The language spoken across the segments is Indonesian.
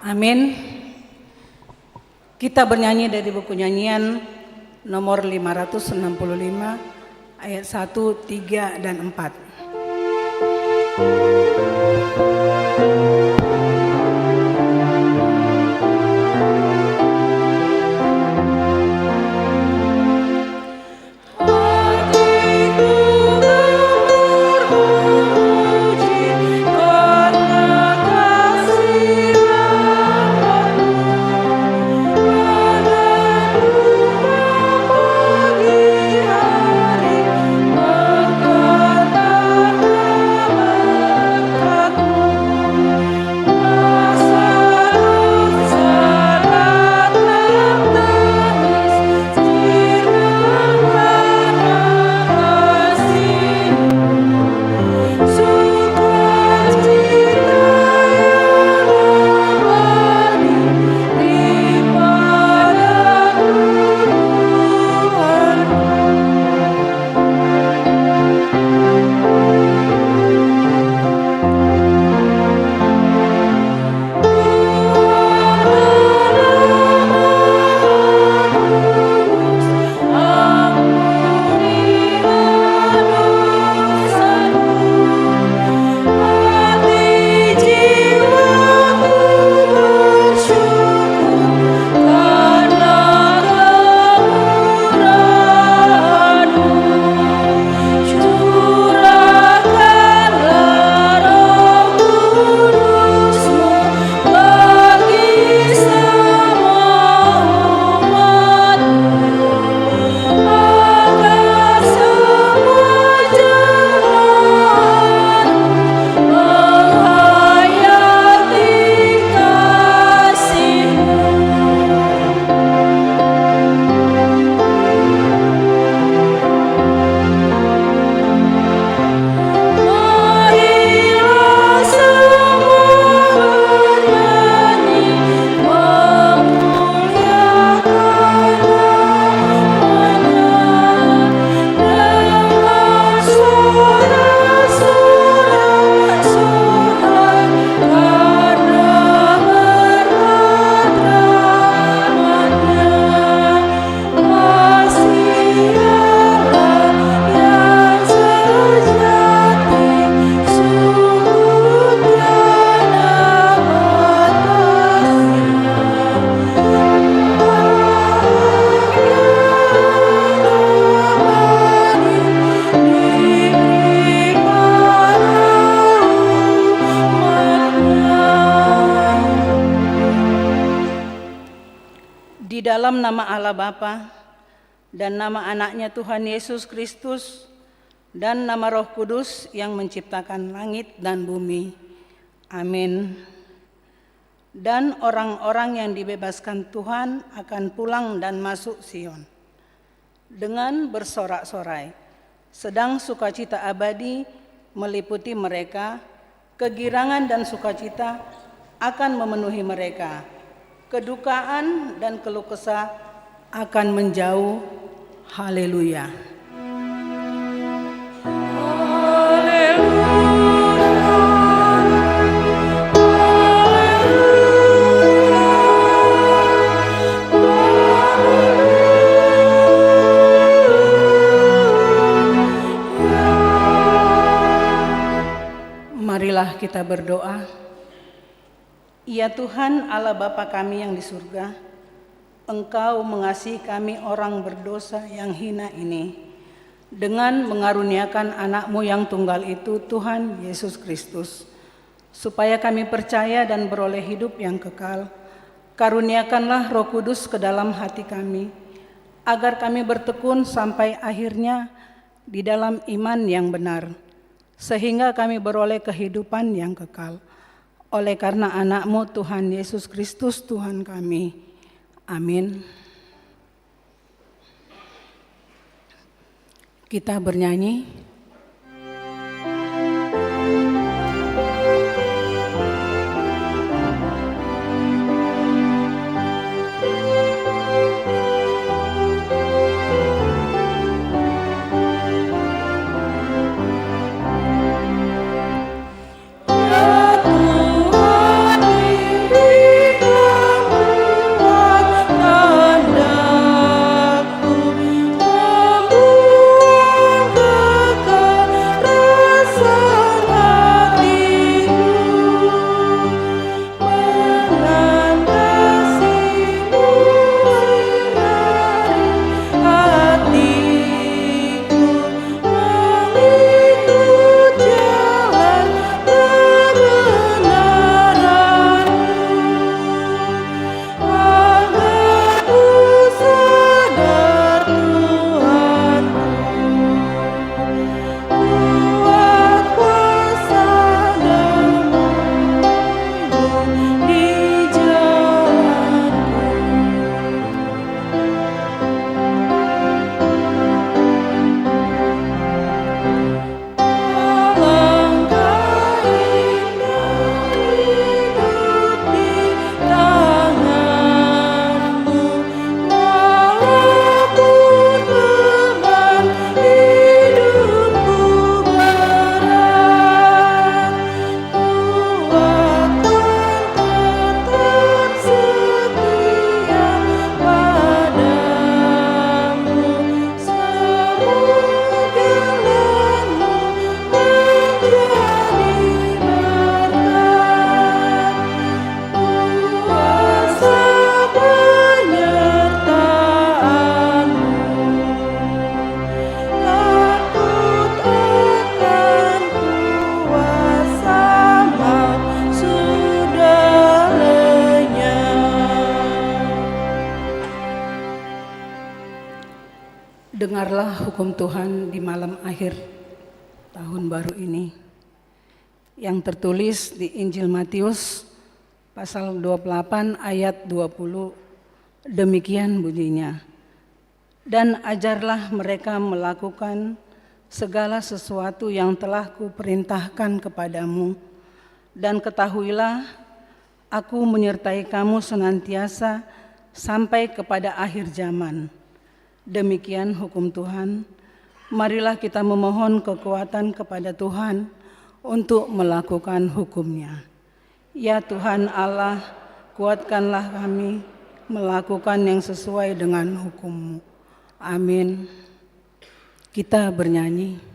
Amin. Kita bernyanyi dari buku nyanyian nomor 565 ayat 1, 3, dan 4. Di dalam nama Allah Bapa dan nama anaknya Tuhan Yesus Kristus dan nama Roh Kudus yang menciptakan langit dan bumi. Amin. Dan orang-orang yang dibebaskan Tuhan akan pulang dan masuk Sion dengan bersorak-sorai, sedang sukacita abadi meliputi mereka, kegirangan dan sukacita akan memenuhi mereka. Kedukaan dan keluh kesah akan menjauh. Haleluya. Marilah kita berdoa. Ya Tuhan Allah Bapa kami yang di surga, Engkau mengasihi kami orang berdosa yang hina ini dengan mengaruniakan anak-Mu yang tunggal itu, Tuhan Yesus Kristus, supaya kami percaya dan beroleh hidup yang kekal. Karuniakanlah Roh Kudus ke dalam hati kami, agar kami bertekun sampai akhirnya di dalam iman yang benar, sehingga kami beroleh kehidupan yang kekal. Oleh karena anak-Mu Tuhan Yesus Kristus Tuhan kami. Amin. Kita bernyanyi. Dengarlah hukum Tuhan di malam akhir tahun baru ini yang tertulis di Injil Matius pasal 28 ayat 20. Demikian bunyinya. Dan ajarlah mereka melakukan segala sesuatu yang telah kuperintahkan kepadamu, dan ketahuilah aku menyertai kamu senantiasa sampai kepada akhir zaman. Demikian hukum Tuhan. Marilah kita memohon kekuatan kepada Tuhan untuk melakukan hukum-Nya. Ya Tuhan Allah, kuatkanlah kami melakukan yang sesuai dengan hukum-Mu. Amin. Kita bernyanyi.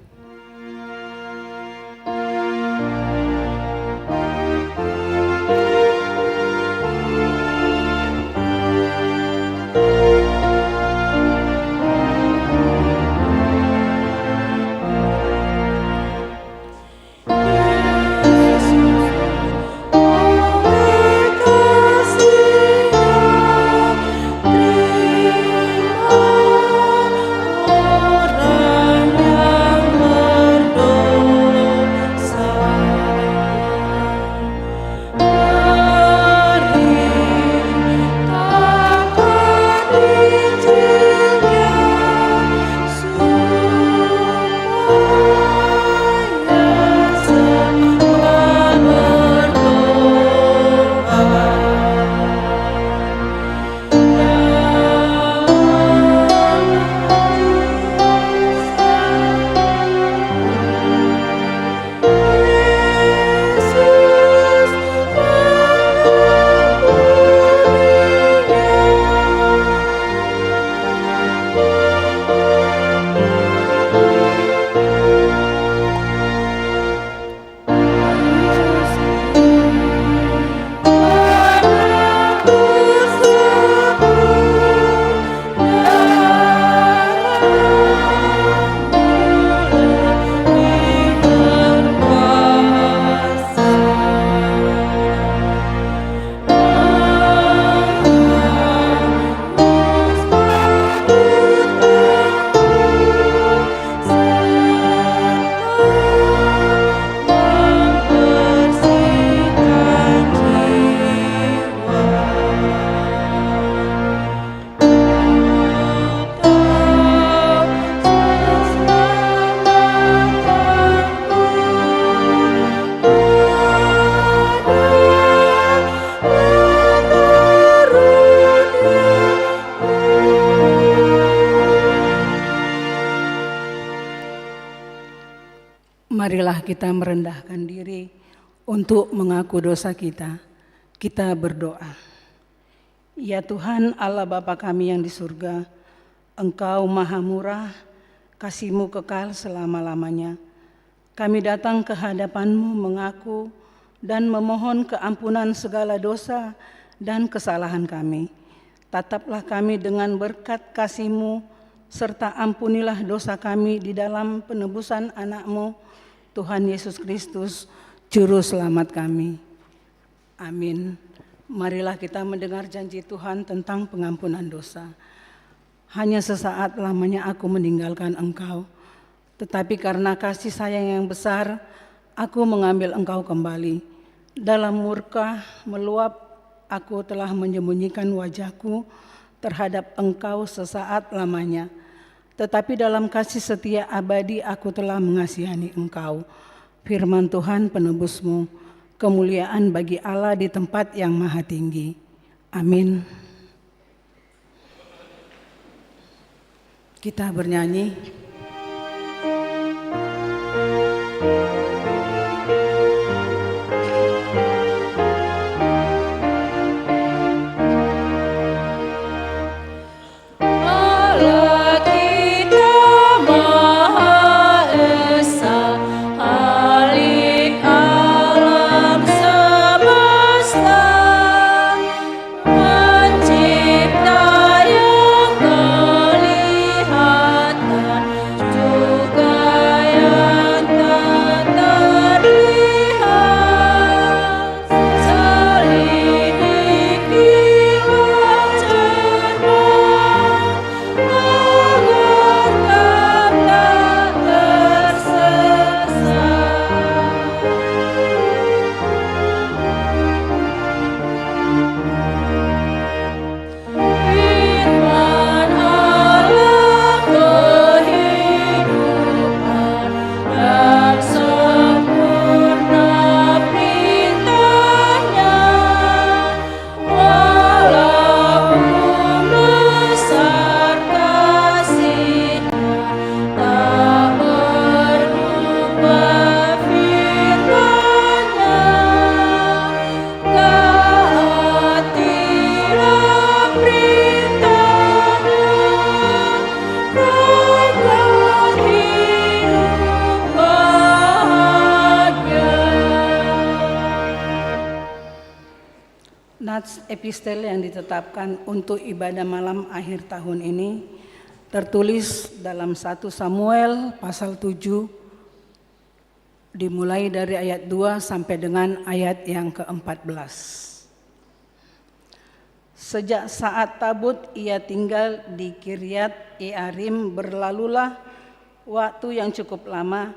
Marilah kita merendahkan diri untuk mengaku dosa kita. Kita berdoa. Ya Tuhan Allah Bapa kami yang di surga, Engkau maha murah, kasih-Mu kekal selama-lamanya. Kami datang ke hadapan-Mu mengaku dan memohon keampunan segala dosa dan kesalahan kami. Tataplah kami dengan berkat kasih-Mu, serta ampunilah dosa kami di dalam penebusan anak-Mu, Tuhan Yesus Kristus, Juru Selamat kami. Amin. Marilah kita mendengar janji Tuhan tentang pengampunan dosa. Hanya sesaat lamanya aku meninggalkan engkau, tetapi karena kasih sayang yang besar, aku mengambil engkau kembali. Dalam murka meluap, aku telah menyembunyikan wajahku terhadap engkau sesaat lamanya. Tetapi dalam kasih setia abadi aku telah mengasihani engkau. Firman Tuhan penebus-Mu, kemuliaan bagi Allah di tempat yang maha tinggi. Amin. Kita bernyanyi. Juga yang tak Nats epistel yang ditetapkan untuk ibadah malam akhir tahun ini tertulis dalam 1 Samuel pasal 7 dimulai dari ayat 2 sampai dengan ayat yang ke-14. Sejak saat Tabut ia tinggal di Kiryat Yearim, berlalulah waktu yang cukup lama,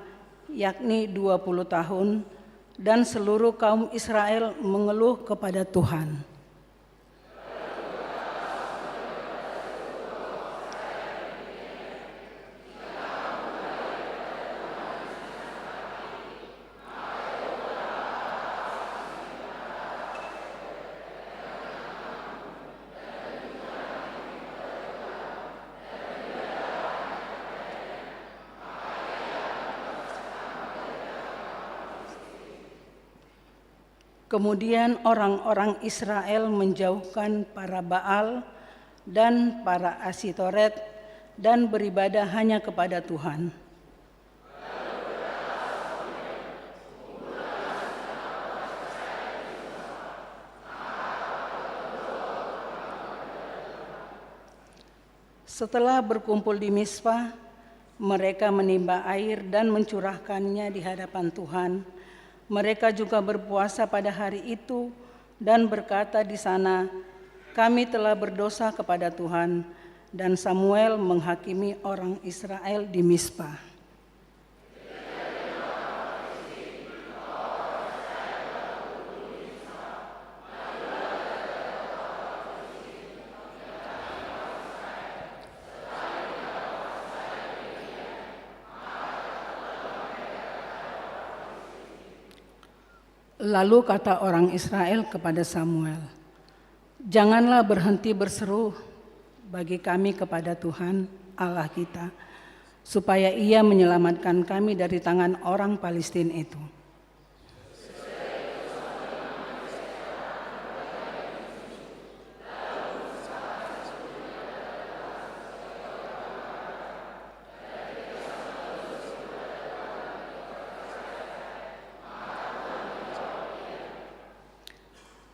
yakni 20 tahun, dan seluruh kaum Israel mengeluh kepada Tuhan. Kemudian orang-orang Israel menjauhkan para Baal dan para Asitoret dan beribadah hanya kepada Tuhan. Setelah berkumpul di Mizpah, mereka menimba air dan mencurahkannya di hadapan Tuhan. Mereka juga berpuasa pada hari itu dan berkata di sana, "Kami telah berdosa kepada Tuhan." Dan Samuel menghakimi orang Israel di Mizpah. Lalu kata orang Israel kepada Samuel, "Janganlah berhenti berseru bagi kami kepada Tuhan Allah kita, supaya Ia menyelamatkan kami dari tangan orang Palestina itu."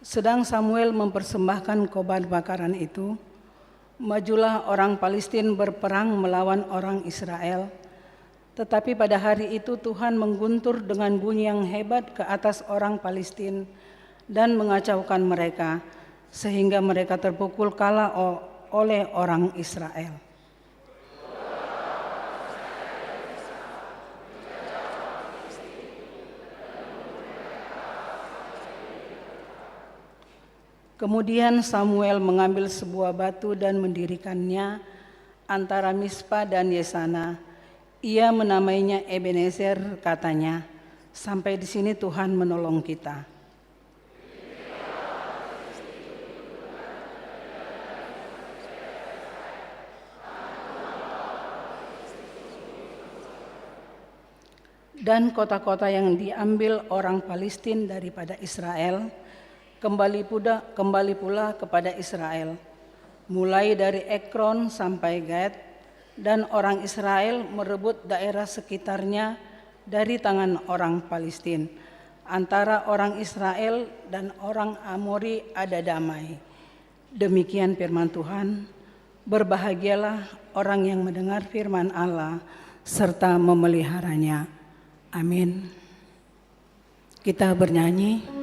Sedang Samuel mempersembahkan korban bakaran itu, majulah orang Palestina berperang melawan orang Israel. Tetapi pada hari itu Tuhan mengguntur dengan bunyi yang hebat ke atas orang Palestina dan mengacaukan mereka, sehingga mereka terpukul kalah oleh orang Israel. Kemudian Samuel mengambil sebuah batu dan mendirikannya antara Mizpah dan Yesana. Ia menamainya Ebenezer, katanya, "Sampai di sini Tuhan menolong kita." Dan kota-kota yang diambil orang Palestina daripada Israel kembali pula kepada Israel, mulai dari Ekron sampai Gad, dan orang Israel merebut daerah sekitarnya dari tangan orang Palestina. Antara orang Israel dan orang Amori ada damai. Demikian firman Tuhan. Berbahagialah orang yang mendengar firman Allah serta memeliharanya. Amin. Kita bernyanyi.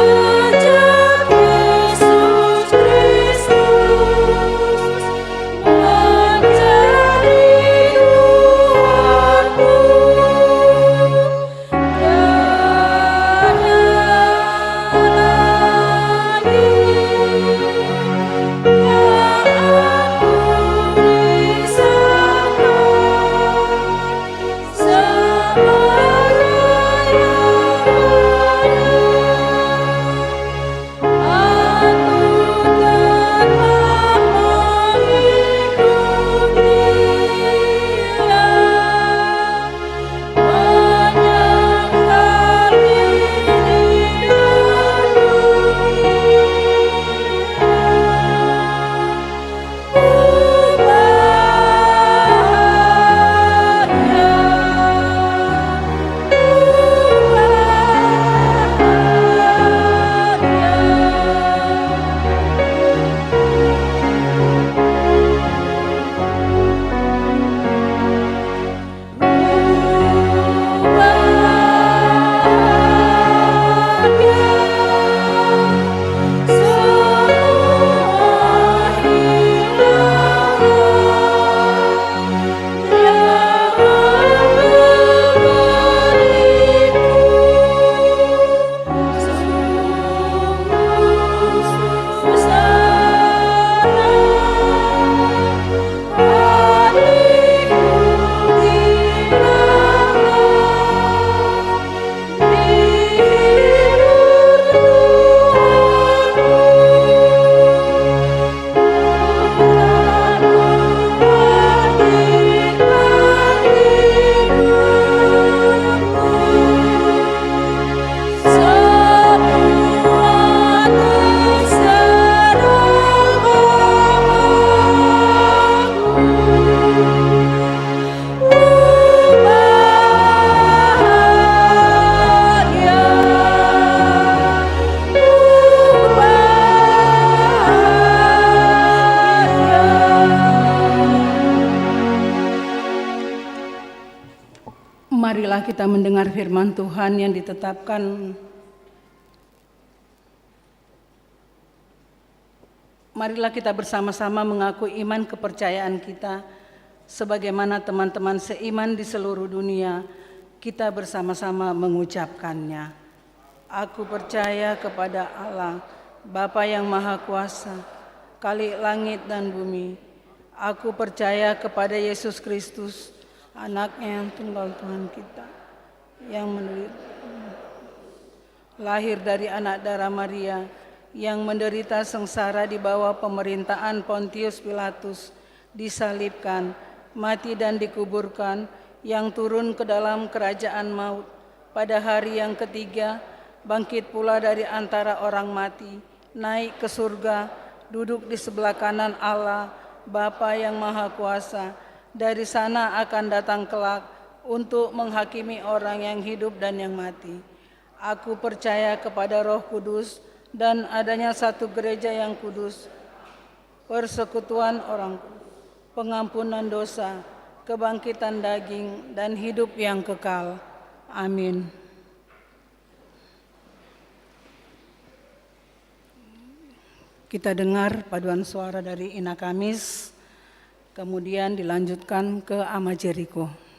Sejak Yesus Kristus marilah kita mendengar firman Tuhan yang ditetapkan. Marilah kita bersama-sama mengaku iman kepercayaan kita sebagaimana teman-teman seiman di seluruh dunia kita bersama-sama mengucapkannya. Aku percaya kepada Allah, Bapa yang Maha Kuasa, Khalik langit dan bumi. Aku percaya kepada Yesus Kristus, Anaknya yang tunggal Tuhan kita, yang lahir dari anak darah Maria, yang menderita sengsara di bawah pemerintahan Pontius Pilatus, disalibkan, mati dan dikuburkan, yang turun ke dalam kerajaan maut, pada hari yang ketiga bangkit pula dari antara orang mati, naik ke surga, duduk di sebelah kanan Allah, Bapa yang Maha Kuasa. Dari sana akan datang kelak untuk menghakimi orang yang hidup dan yang mati. Aku percaya kepada Roh Kudus dan adanya satu gereja yang kudus, persekutuan orang, pengampunan dosa, kebangkitan daging, dan hidup yang kekal. Amin. Kita dengar paduan suara dari Ina Kamis, kemudian dilanjutkan ke Ama Jeriko.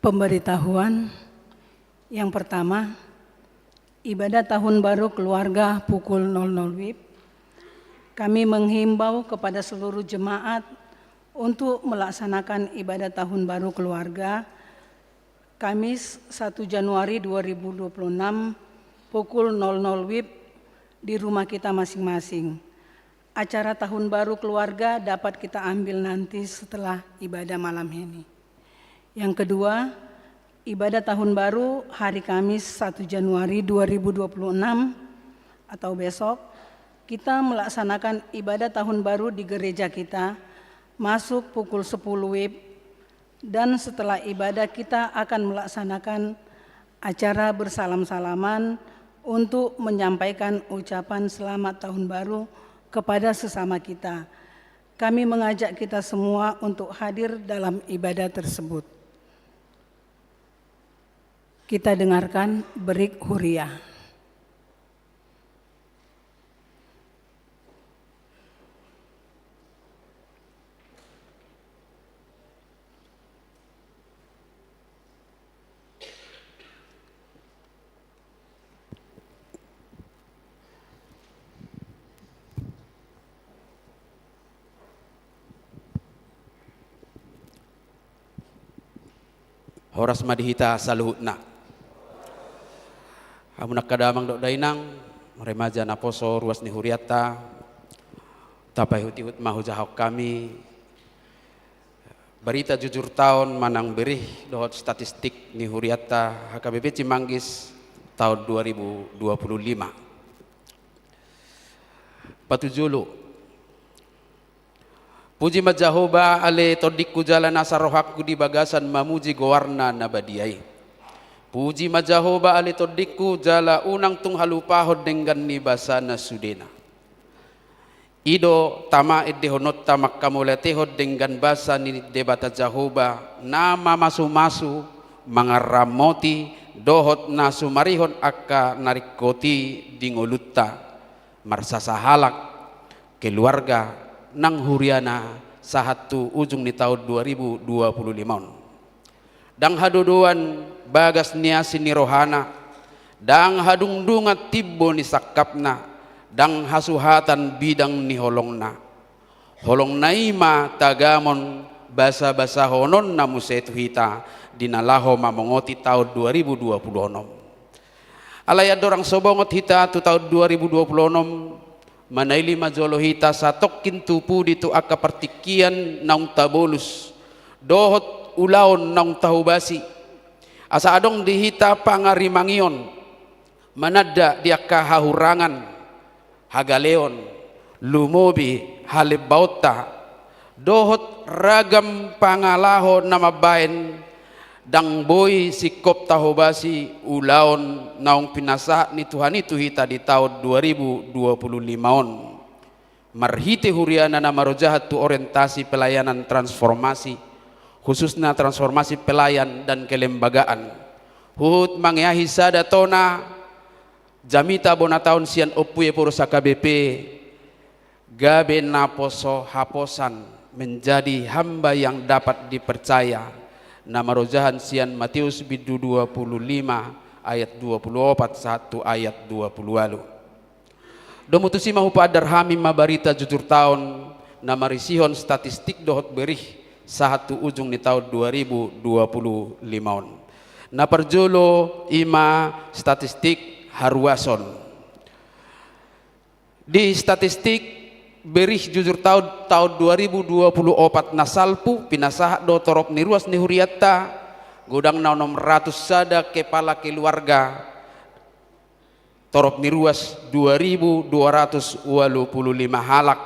Pemberitahuan yang pertama, ibadah tahun baru keluarga pukul 00 WIB. Kami menghimbau kepada seluruh jemaat untuk melaksanakan ibadah tahun baru keluarga Kamis 1 Januari 2026 pukul 00 WIB di rumah kita masing-masing. Acara tahun baru keluarga dapat kita ambil nanti setelah ibadah malam ini. Yang kedua, ibadah tahun baru hari Kamis 1 Januari 2026 atau besok, kita melaksanakan ibadah tahun baru di gereja kita masuk pukul 10 WIB, dan setelah ibadah kita akan melaksanakan acara bersalam-salaman untuk menyampaikan ucapan selamat tahun baru kepada sesama kita. Kami mengajak kita semua untuk hadir dalam ibadah tersebut. Kita dengarkan Brik Huriah. Horas madihita saluhutna. Amunak kadamang dok dainang, remaja naposo ruas ni huriata, tapai hutihut mahu jahok kami. Berita jujur tahun manang berih dohot statistik ni huriata HKBP Cimanggis tahun 2025. Patujulu. Puji majahoba ale todikku jalan asa rohakku di bagasan mamuji gowarna nabadiai. Puji majahoba ale todikku jala unang tung halupahod dengan nibasana sudena. Ido tama idehonot tamak kamuletehod dengan basa ni debata jahoba nama masu-masu mangaramoti dohot nasu marihon akka narikoti dingolutta marsasahalak keluarga nang huriana sahatu ujung ni tahun 2025. Dang haduduan bagas niasi ni rohana, dang hadungdungat tibbo ni sakapna, dang hasuhatan bidang ni holongna. Holong naima tagamon basa-basa honon namu setuhita dinalaho mamongoti tahun 2026. Alaya dorang sobongot hita tu tahun 2026 manaili majolo hita satok kintupu ditu akka partikian naung tabolus dohot ulaon naung tahubasi asa adong dihita pangarimangion manada di akka hahurangan hagaleon lumobi halibauta dohot ragam pangalaho namabain dang boy sikop tahubasi ulaon naung pinasa ni Tuhan itu hita di tahun 2025 marhite huriana na marojahat tu orientasi pelayanan transformasi khususnya transformasi pelayan dan kelembagaan hut mangyahi sadatona jamita bona tahun sian opuye purusa KBP gabe naposo haposan menjadi hamba yang dapat dipercaya. Nama rojahan sian Matius bidu 25 ayat 24 1 ayat 20 lalu. Domutusi mahu padarhami mabarita jujur tahun nama risihon statistik dohot berih satu ujung di tahun 2025. Na perjolo ima statistik haruason. Di statistik berih jujur tahun 2024 nasalpu pinasah do torop ni ruas ni huriata godang na 600 sada kepala keluarga torop ni ruas 2285 halak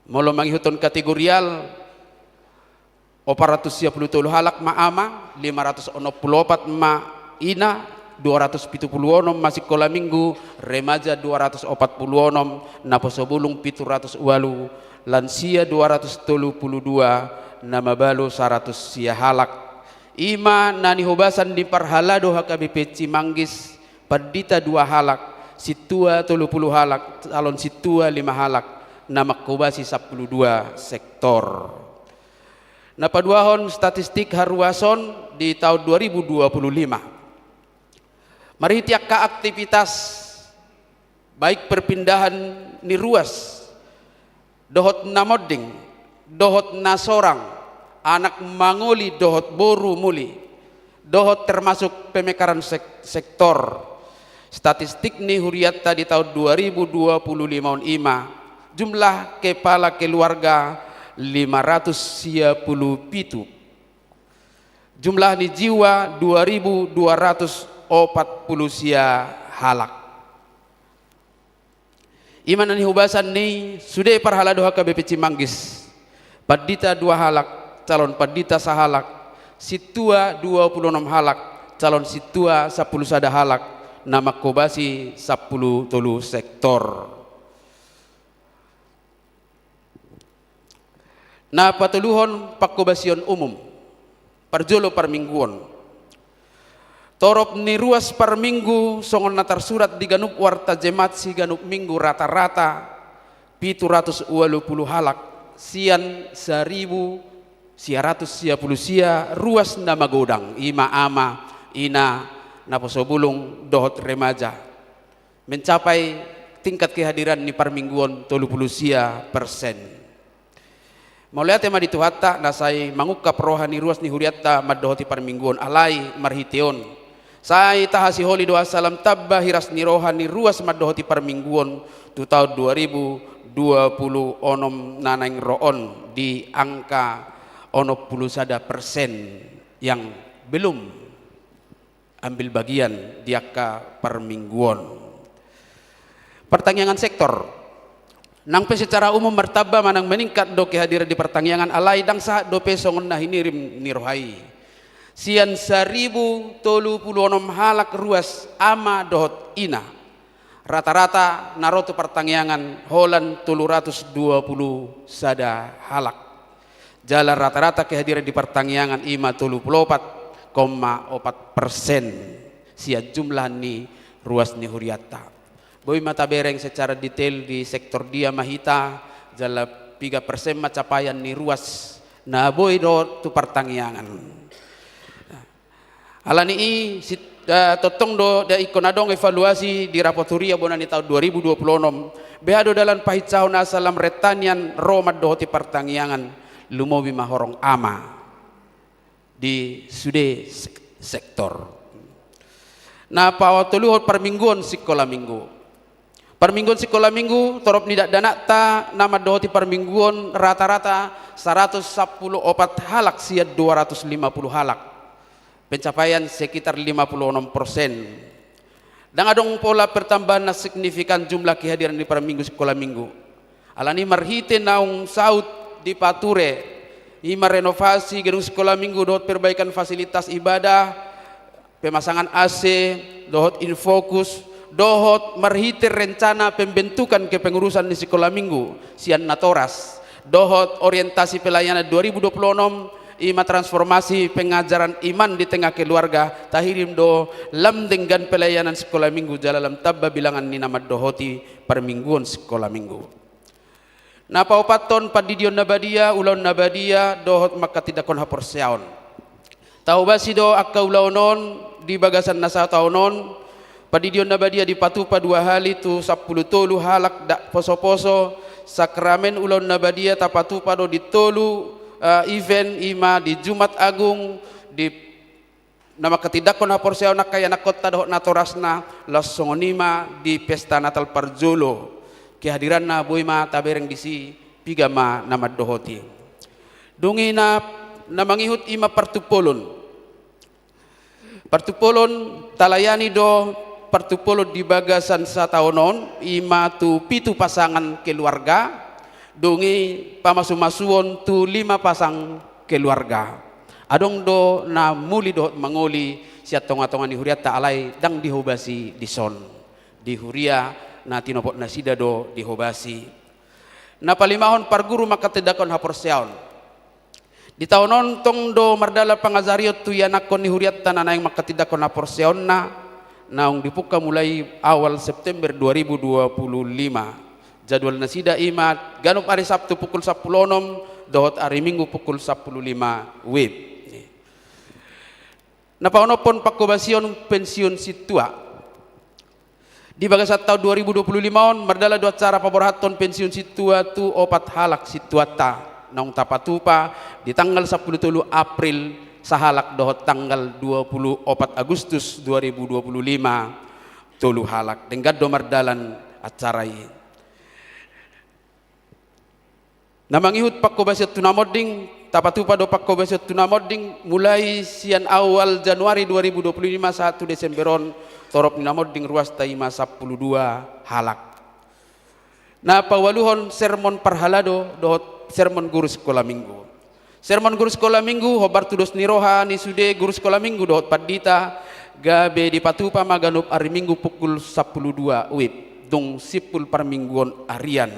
molo manghiton kategorial 430 halak maama 564 ma ina 276 masih kola minggu remaja 246 naposobulung 708 lansia 232 nama balu 100 sia halak ima nani hobasan di parhalado HKBP Cimanggis padita 2 halak situa 30 halak calon situa 5 halak nama kobasi 12 sektor Napaduahon statistik haruason di tahun 2025. Mari tiak ka aktivitas baik perpindahan ni ruas, dohot namoding, dohot nasorang, anak mangoli dohot boru muli, dohot termasuk pemekaran sektor. Statistik ni huriatta di tahun 2025 jumlah kepala keluarga 597. Jumlah ni jiwa 2240 sia halak. Iman ni hubasan ni sudah parhala doha KBP Cimanggis. Padita 2 halak, calon padita sahalak. Situa 26 halak, calon situa 10 sada halak. Nama kobasi 10 tolu sektor. Na patuluhon pakobasion umum parjolo parmingguon torop ni ruas parminggu songon natar surat di ganup warta jemaat si ganup minggu rata-rata 720 halak sian 1.100 sia ruas nama godang ima ama ina naposobulung dohot remaja mencapai tingkat kehadiran ni parmingguon 30% Mauliat tema dituhatta nasai mangukap rohani ruas ni huriatta maddohoti parmingguon alai marhiteon. Sai tahasi holi doa salam tabba hiras ni rohani ruas maddohoti parmingguon tu tahun 2020 onom nanaing roon di angka 60% yang belum ambil bagian di angka parmingguon. Pertanyaan sektor Nangpe secara umum martaba manang meningkat do kehadiran di pertanyaan alai dang saat do pesongon nah hinirim nirohai. Sian 1.036 halak ruas ama dohot ina. Rata-rata narotu pertanyaan holan 720 sada halak. Jalan rata-rata kehadiran di pertanyaan ima 34,4% sia jumlah ni ruas ni huriatta. Boy mata bereng secara detail di sektor dia mahita jala 3% macapaian ni ruas na boy do tu pertangyangan. Alani totong do da ikonadong evaluasi di rapoturia bonani tahun 2026 behado dalam pahicau na salam retanian romad dohoti pertangyangan lumobi mahorong ama di sude sektor. Na pawatuluhot parmingguon sikola minggu. Parmingguon sekolah minggu torop nidak danakta nama dohoti parmingguon rata-rata 114 halak sia 250 halak pencapaian sekitar 56%. Dan adong pola pertambahan na signifikan jumlah kehadiran di parminggu sekolah minggu alani marhite naung saut di pature ima renovasi gedung sekolah minggu dohot perbaikan fasilitas ibadah pemasangan AC dohot infokus dohot marhite rencana pembentukan kepengurusan di sekolah minggu sian natoras dohot orientasi pelayanan 2026 ima transformasi pengajaran iman di tengah keluarga tahirim do lam dengan pelayanan sekolah minggu jalalam tabba bilangan ni nama dohoti permingguan sekolah minggu. Napa opaton padidion nabadia ulon nabadia dohot maka tidak kon hapor seaon tahu basi do akka ulaunon di bagasan nasa taunon padidion nabadia di patupa 2 hali tu 10 tolu halak dak poso-poso sakramen ulon nabadia tapatupa do di tolu event ima di Jumat Agung di nama ketidakon hapor seanak kaya nakota dohot natorasna lasongonima di pesta Natal Parjolo kehadiran na boima tabereng disi pigama nama dohoti dungi na mangihut ima partupolon talayani do partupolo di bagasan sataonon ima tu pitu pasangan keluarga dungi pamasu-masuon tu 5 pasang keluarga adong do na muli do mangoli sia tonga-tonga ni huriatta alai dang dihobasi di son di huria na tinopot na sida do dihobasi na palimahon parguru maka tedakon hapor seaon di taonon tong do mardala pangazariot tu yanakon ni huriatta na naing maka tedakon hapor seaon na naung dibuka mulai awal September 2025 jadwal nasida imat ganup hari Sabtu pukul 10 dohot hari Minggu pukul 10.05 WIB. Napaonopon pakobasion pensiun situa. Di bagasat tahun 2025 on merdala dua cara paborhaton pensiun situa tu opat halak situata naung tapatupa di tanggal 10 April sahalak dohot tanggal 24 Agustus 2025 tulu halak denggad do mardalan acarai. Namangihut pakkobasya tunamoding tapatupa do pakkobasya tunamoding mulai sian awal Januari 2025 1 Desemberon torop ninamoding ruas taima 12 halak. Na pawaluhon sermon parhalado dohot sermon guru sekolah minggu. Sermon guru sekolah minggu hobar tudos niroha ni sude guru sekolah minggu dohot padita gabe di patupa maganup hari Minggu pukul 12 WIB dong sipul parmingguon arian.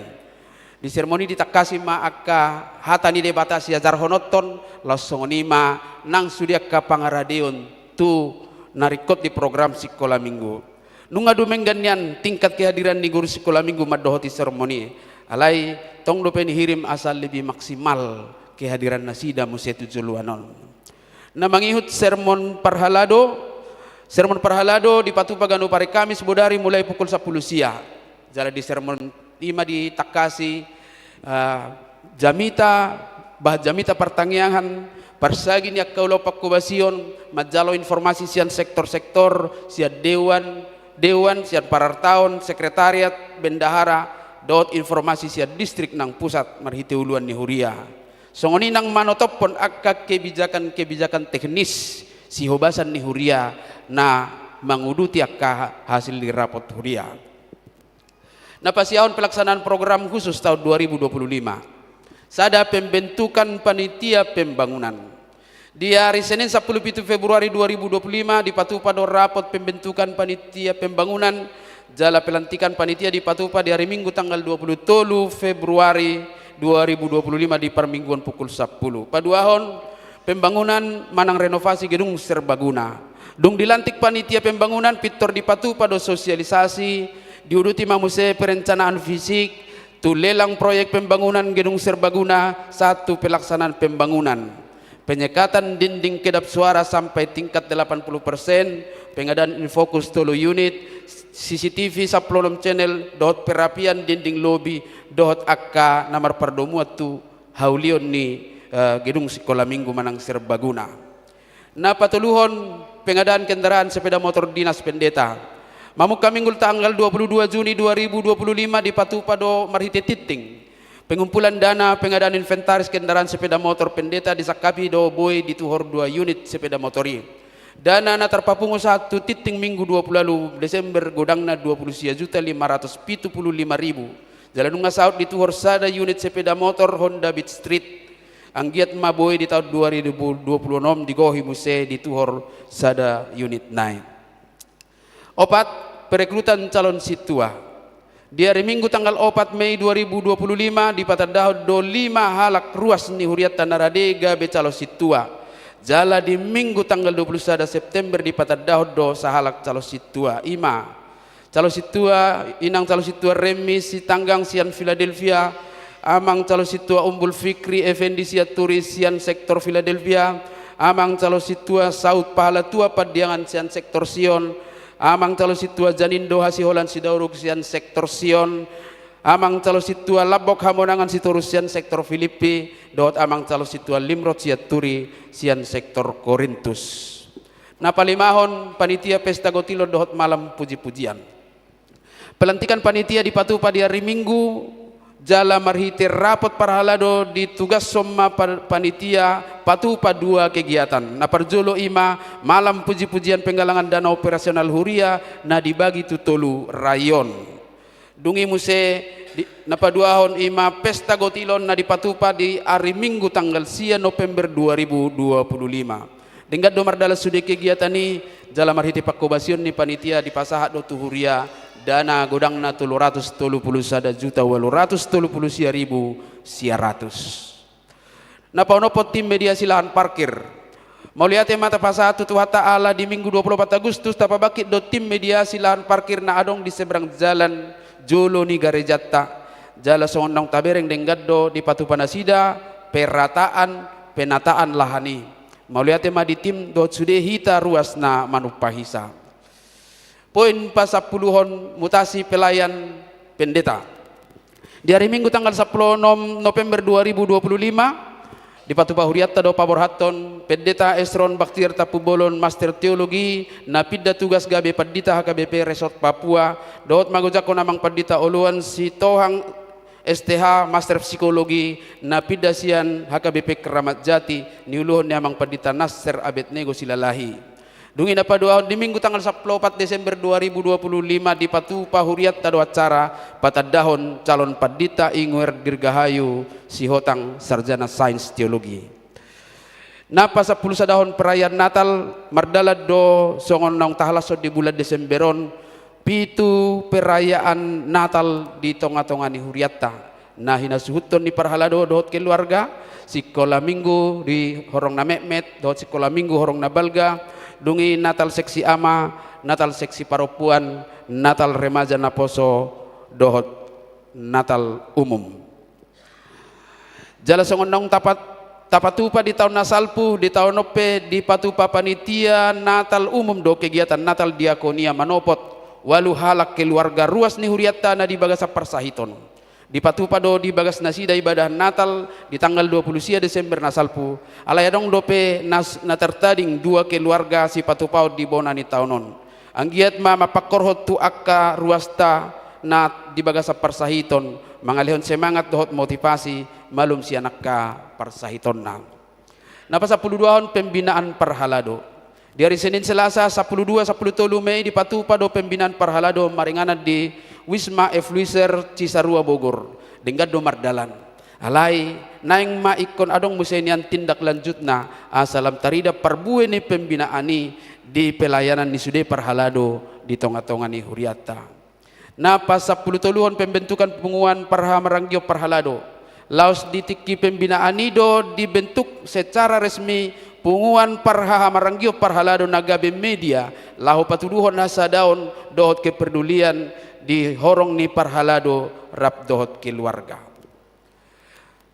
Di sermoni ditakasi ma akka hatani debata si ajar honoton lasongonima nang sudia ka pangaradeon tu narikot di program sekolah minggu. Nunga dumengganian tingkat kehadiran di guru sekolah minggu madohoti sermoni. Alai tong dopen hirim asal lebih maksimal kehadiran nasida musetu juluanon. Na mangihut sermon parhalado di patupa ganu pare Kamis bodari mulai pukul 10 siang. Jala di sermon ima di takasi jamita pertanggihan persagi ni kaulo pakkubasion majalo informasi sian sektor-sektor sian dewan sian parartaon sekretariat bendahara dot informasi sian distrik nang pusat marhite uluan ni huria songoni nang manotopon akka kebijakan teknis si hobasan ni huria na manguduti akka hasil di rapot huria. Napasiahon pelaksanaan program khusus tahun 2025. Sada pembentukan panitia pembangunan. Di hari Senin 17 Februari 2025 dipatupa do rapot pembentukan panitia pembangunan. Jala pelantikan panitia dipatupa di hari Minggu tanggal 23 Februari 2025 di permingguan pukul 10. Paduahon pembangunan manang renovasi gedung serbaguna. Dung dilantik panitia pembangunan pitor dipatupa do sosialisasi diuduti mamuse perencanaan fisik, tu lelang proyek pembangunan gedung serbaguna, satu pelaksanaan pembangunan, penyekatan dinding kedap suara sampai tingkat 80%, pengadaan infokus tolo unit, CCTV 10 channel, dot perapian dinding lobby, dot akka namar pardomu tu haulion ni gedung sekolah minggu manang serbaguna. Na patuluhon pengadaan kendaraan sepeda motor dinas pendeta. Mamuka Minggu tanggal 22 Juni 2025 di Patupa do Marhite Titing. Pengumpulan dana pengadaan inventaris kendaraan sepeda motor pendeta di Sakapi do boy di tuhor 2 unit sepeda motori. Dana na terpapungu 1 titing Minggu 20 Desember godangna 20.575.000. Jalan nunga saut di tuhor sada unit sepeda motor Honda Beat Street. Anggiat maboy di tahun 2026 di Gohi Muse di tuhor sada unit 9. Opat, perekrutan calon situa. Di hari Minggu tanggal 4 Mei 2025 di Patadahod do 5 halak ruas ni huriat Tanaradega be calon situa. Jala di Minggu tanggal 21 September di Patadahod do sahalak calon situa. Ima calon situa inang calon situa Remis si Tanggang sian Philadelphia, amang calon situa Umbul Fikri Effendi sian Turis sian sektor Philadelphia, amang calon situa Saud Pahala Tua Padiangan sian sektor Sion, amang calon situa Janindo Hasiholan Sidauruk sian sektor Sion, amang calon situa Labok Hamonangan Siturusian sektor Filipi, dot amang calon situa Limrod Siaturi sian sektor Korintus. Na palimahon panitia pesta gotilo dohot malam puji-pujian. Pelantikan panitia di Patupa di hari Minggu jala marhite rapot parhalado di tugas somma panitia Patupa 2 kegiatan. Na parjolo ima malam puji-pujian penggalangan dana operasional huria na dibagi tutolu rayon. Dungi muse na paduahon ima pesta gotilon na di Patupa di hari Minggu tanggal 9 November 2025. Denggat domar dalam sude kegiatan ni jala marhite pakkobasion ni panitia di pasahat do tuhuria dana godangna 331 juta 830.100. Na paunopot tim mediasi lahan parkir. Mau lihat mata pasahat Tuhan Ta'ala di Minggu 24 Agustus tapabakit do tim mediasi lahan parkir na adong di seberang jalan Jolo ni Garejatta. Jala songondang tabereng denggat do di Patupa Nasida penataan lahani. Mauliate maditim dot sude hita ruas na manupahisa. Poin pasapuluhon mutasi pelayan pendeta. Di hari Minggu tanggal 10 November 2025 di Patupa Huriatta do Paborhaton Pendeta Esron Baktirta Pubolon Master Teologi na pidda tugas gabe Padita HKBP Resort Papua dot magujako namang Padita Uluan si Tohang STH Master Psikologi na pidda sian HKBP Keramat Jati niuluhon namang Padita Nasser Abednego Silalahi. Dungi na paduahon di Minggu tanggal 14 Desember 2025 di Patupa Huriatta do acara patadahon calon Padita Ingwer Dirgahayu si Hotang Sarjana Sains Teologi. Napa 10 sadahon perayaan Natal mardala do songon naong tahalasod di bulan Desemberon pitu perayaan Natal di tonga-tonga ni Huriatta. Nah hinasuhuton ni parhalado dohot keluarga sikola minggu di horong na Mehmet dohot sikola minggu horong na Balga dungi Natal seksi ama, Natal seksi paropuan, Natal remaja na poso, dohot Natal umum. Jala songon nong tapatupa di tahun nasalpu, di tahun nope di patupa panitia Natal umum do kegiatan Natal diakonia manopot, walu halak keluarga ruas ni Huriatta na di bagasa persahiton. Di Patupa do di bagas nasida ibadah Natal di tanggal 20 Desember nasalpu alayadong dope na tertading dua keluarga si Patupao di bonani taunon anggiat mapakorhot tu akka ruasta na di bagasa persahiton mangalihon semangat dohot motivasi malum si anak ka persahiton na napasa 12 pembinaan parhalado di hari Senin Selasa 12 Mei di Patupa do pembinaan parhalado maringanan di Wisma Efluiser Cisarua Bogor denggad do mardalan alai naing maikon adong musenian tindak lanjut na asalam tarida parbue ni pembinaani di pelayanan ni sude parhalado di tonga-tonga ni Huriatta na pas 10 tuluhon pembentukan penguan parha maranggio parhalado laos ditiki pembinaani do dibentuk secara resmi punguan parha maranggio parhalado nagabe media lahu patuduhon hasa daun dohot kepedulian di horong ni parhalado rap dohot keluarga.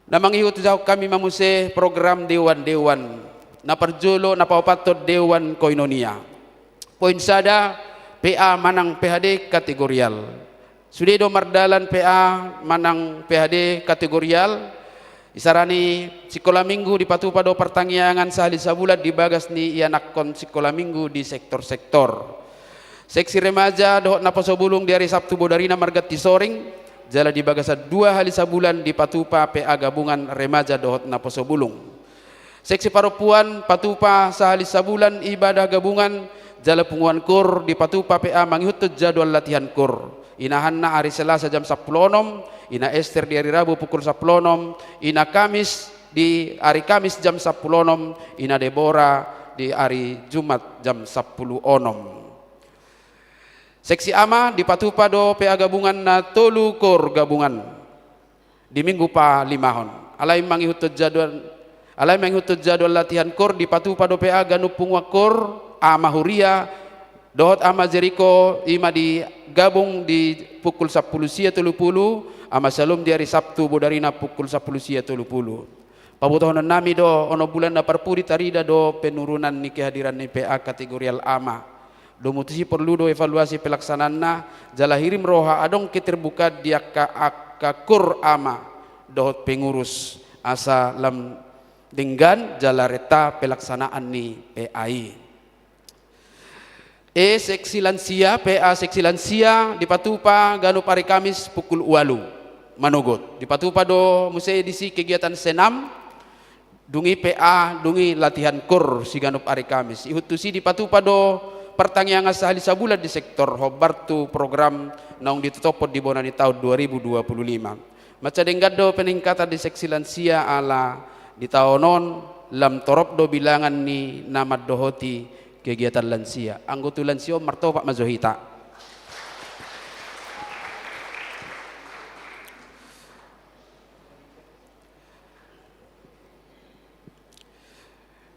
Na manghihut jauh kami mamuse program dewan-dewan na parjulo na paupatot dewan koinonia. Poin sada PA manang PHD kategorial. Sudido mardalan PA manang PHD kategorial. Isarani sikola minggu di Patupa do pertangyangan sahali sabulat di bagas ni ianakon sikola minggu di sektor-sektor. Seksi remaja dohot na pasobulung di hari Sabtu bodarina margat tisoring jala di bagasa 2 hari sabulan di Patupa PA gabungan remaja dohot na pasobulung. Seksi paropuan Patupa sahali sabulan ibadah gabungan jala punguan kur di Patupa PA manghutut jadwal latihan kur. Inahan na hari Selasa jam 10 ina Ester di hari Rabu pukul 10 ina Kamis di hari Kamis jam 10 ina Deborah di hari Jumat jam 10 Seksi ama di Patupa do PA gabungan na tolu kor gabungan di minggu pa 5 alay manghutut jadwal latihan kor di Patupa do PA ganupung wakor ama Huria dohot ama Jericho ima di gabung di pukul 10 ama Salum di hari Sabtu bodarina pukul 10 pabutohonon nami do ono bulan na parpuri tarida do penurunan ni kehadiran ni PA kategorial ama do mutusi perlu do evaluasi pelaksanaan na jala hirim roha adong keterbuka dia ka kur ama dohot pengurus asa lam denggan jala reta pelaksanaan ni PAI seksi lansia PA seksi lansia di Patupa ganup hari Kamis pukul 8 manogot di Patupa do musei edisi kegiatan senam dungi PA dungi latihan kur si ganup hari Kamis ihutusi di Patupa do pertangyangan sahali sabulan di sektor hobartu program naung ditutupot di bonani tahun 2025 maca denggado peningkatan di seksi lansia ala di tahunon lam torop do bilangan ni namad dohoti kegiatan lansia anggotu lansia marto Pak Mazohita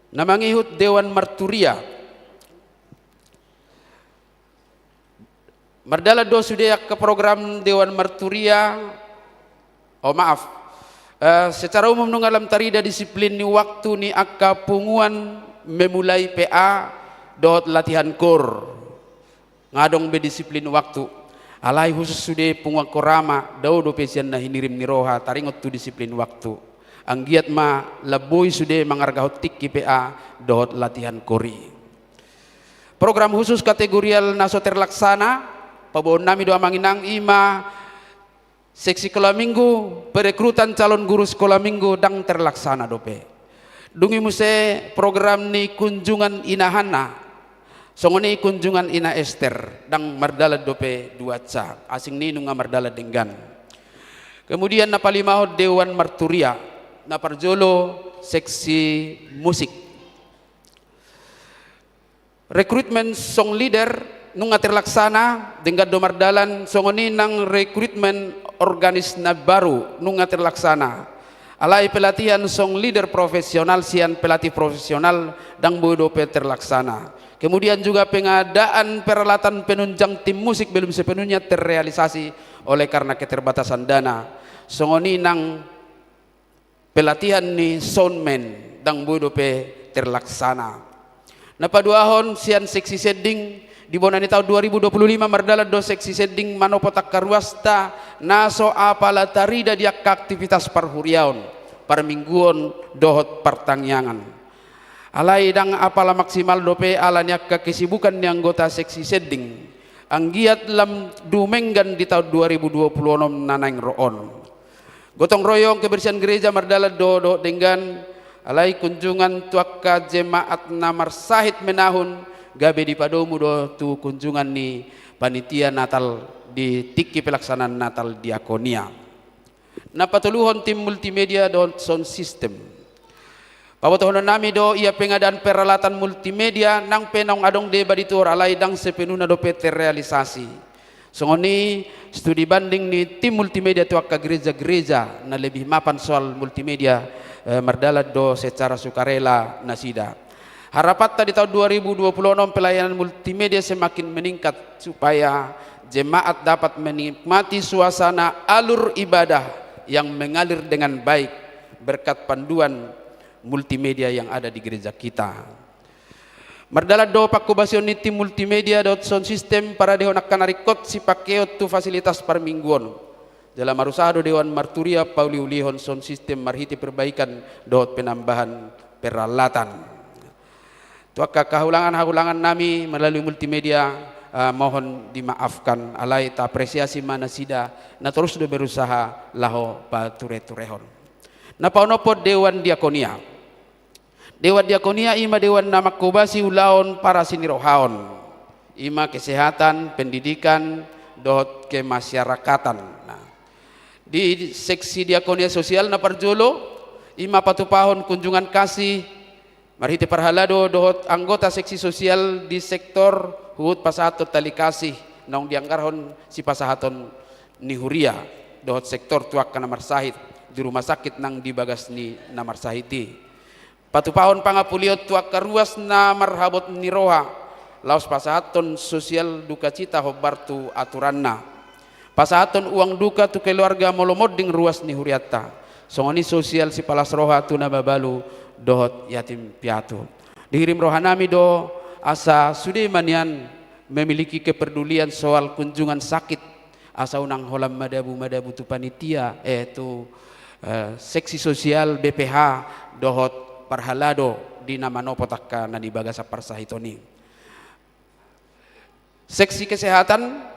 namangihut Dewan Marturia mardala do sudah ke program Dewan Marturia Secara umum nung alam tarida disiplin ni waktu ni akka punguan memulai PA dohot latihan kor ngadong be disiplin waktu alai khusus sude punguan korama dau do pesian na hinirim ni roha taringot tu disiplin waktu anggiat ma laboy sude mangargahot tik ki PA dohot latihan kori. Program khusus kategorial naso terlaksana pabon nami doa manginang ima seksi sekolah minggu, perekrutan calon guru sekolah minggu dang terlaksana dope. Dungi muse program ni kunjungan ina Hana, songoni kunjungan ina Esther, dang mardala dope dua ca, asing ni nunga mardala denggan. Kemudian napalimaho Dewan Marturia, naparjolo seksi musik. Rekrutmen song leader nunga terlaksana dengan domardalan songoni nang rekrutmen organis na baru nunga terlaksana alai pelatihan song leader profesional sian pelatih profesional dang bodope terlaksana. Kemudian juga pengadaan peralatan penunjang tim musik belum sepenuhnya terrealisasi oleh karena keterbatasan dana songoni nang pelatihan ni soundman dang bodope terlaksana. Napaduahon sian seksi seding di bonani tahun 2025 mardala do seksi seding manopotak karuasta naso apala tarida dia aktivitas parhuriaon parmingguon dohot pertangyangan alai dang apala maksimal dope alanya kesibukan ni anggota seksi seding anggiat lam dumenggan di tahun 2026 nanang roon gotong royong kebersihan gereja mardala do dengan alai kunjungan tuakka jemaat namar sahid menahun gabe di padomu do tu kunjungan ni panitia Natal di tiki pelaksanaan Natal diakonia. Napatuluhon tim multimedia do sound system. Pabotohon nami do ia pengadaan peralatan multimedia nang penong adong deba ditur alai dang sepenuhna do PT realisasi. Songoni studi banding ni tim multimedia tu akka gereja-gereja na lebih mapan soal multimedia mardala do secara sukarela nasida. Harapan tadi tahun 2026 pelayanan multimedia semakin meningkat supaya jemaat dapat menikmati suasana alur ibadah yang mengalir dengan baik berkat panduan multimedia yang ada di gereja kita. Mardala do pakubasion niti multimedia dot sound system para dehon akan narikot si pakeot tu fasilitas parmingguon. Dalam marusado Dewan Marturia Pauli ulihon sound system marhiti perbaikan dot penambahan peralatan. Tuaka kehulangan nami melalui multimedia mohon dimaafkan alai ta apresiasi mana sida na terus do berusaha laho pature-turehon. Na paunopo Dewan Diakonia. Dewan Diakonia ima dewan nama kubasi ulaon para sinirohaon. Ima kesehatan, pendidikan, dot kemasyarakatan. Nah, di seksi diakonia sosial na parjolo ima patupahon kunjungan kasih marhiti parhalado dohot anggota seksi sosial di sektor hut pasahaton tali kasih naung dianggarhon si pasahaton ni huria dohot sektor tuak kana marsahit di rumah sakit nang dibagas ni namarsahiti patupahon pangapuliot tuak karuas na marhabot ni roha laos pasahaton sosial duka cita hobartu aturanna pasahaton uang duka tu keluarga molomod ding ruas ni huriatta songoni sosial si palas roha tu nababalu dohot yatim piatu. Dihirim rohanami do asa sudah manian memiliki kepedulian soal kunjungan sakit asa unang holam madabu tu panitia tu seksi sosial BPH dohot parhalado di nama nopotakka nani bagasa parsahitoni. Seksi kesehatan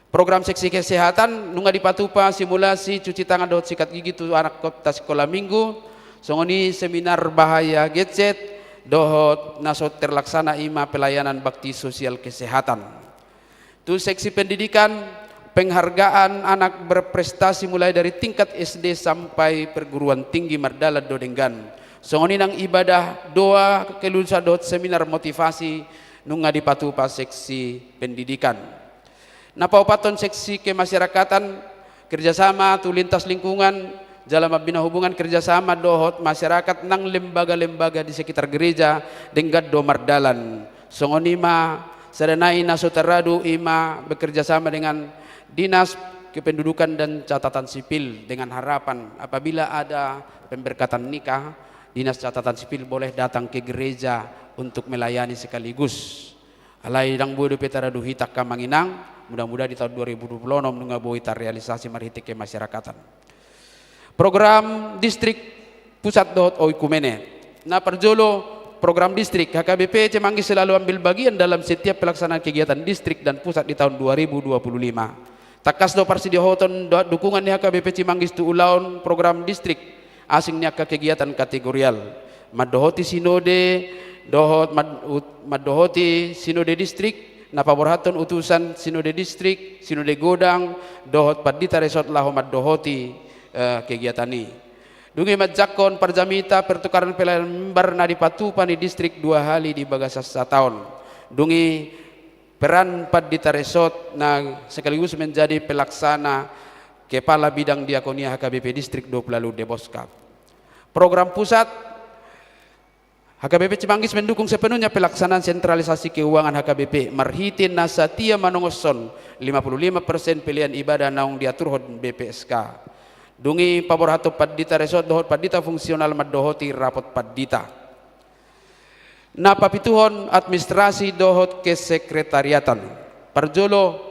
program seksi kesehatan nunga dipatupa simulasi cuci tangan dohot sikat gigi tu anak kota sekolah minggu songoni seminar bahaya gadget dohot nasot terlaksana ima pelayanan bakti sosial kesehatan tu seksi pendidikan penghargaan anak berprestasi mulai dari tingkat SD sampai perguruan tinggi mardala dodenggan songoni nang ibadah doa kelulusan dohot seminar motivasi nunga dipatupa seksi pendidikan napaupaton seksi kemasyarakatan kerjasama tu lintas lingkungan dalam bina hubungan kerjasama dohot masyarakat nang lembaga-lembaga di sekitar gereja dengan domardalan songonima sadanai nasotaradu ima bekerjasama dengan dinas kependudukan dan catatan sipil dengan harapan apabila ada pemberkatan nikah, dinas catatan sipil boleh datang ke gereja untuk melayani sekaligus. Alai dang bodo petara duhita kamanginang, mudah-mudahan di tahun 2026 nunga boita realisasi marhiti ke masyarakatan. Program distrik pusat dot oikumene. Nah perjolo program distrik HKBP Cimanggis selalu ambil bagian dalam setiap pelaksanaan kegiatan distrik dan pusat di tahun 2025. Takas do parsidio hoton dukungan di HKBP Cimanggis tu ulaun program distrik asingnya ke kegiatan kategorial. Madohoti sinode dohot madohoti sinode distrik napaborhaton utusan sinode distrik sinode godang dohot padita resort laho madohoti kegiatan ini. Dungi majakon parjamita pertukaran pelayan member na dipatupan di distrik 2 kali di bagasas setahun. Dungi peran padita resort na sekaligus menjadi pelaksana kepala bidang diakonia HKBP distrik 20 lalu Deboska. Program pusat HKBP Cimanggis mendukung sepenuhnya pelaksanaan sentralisasi keuangan HKBP marhitin nasatia manongoson 55% pilihan ibadah naung diatur hod BPSK. Dungi paborhato padita resort dohot padita fungsional madohoti rapot padita. Napapituhon administrasi dohot kesekretariatan. Parjolo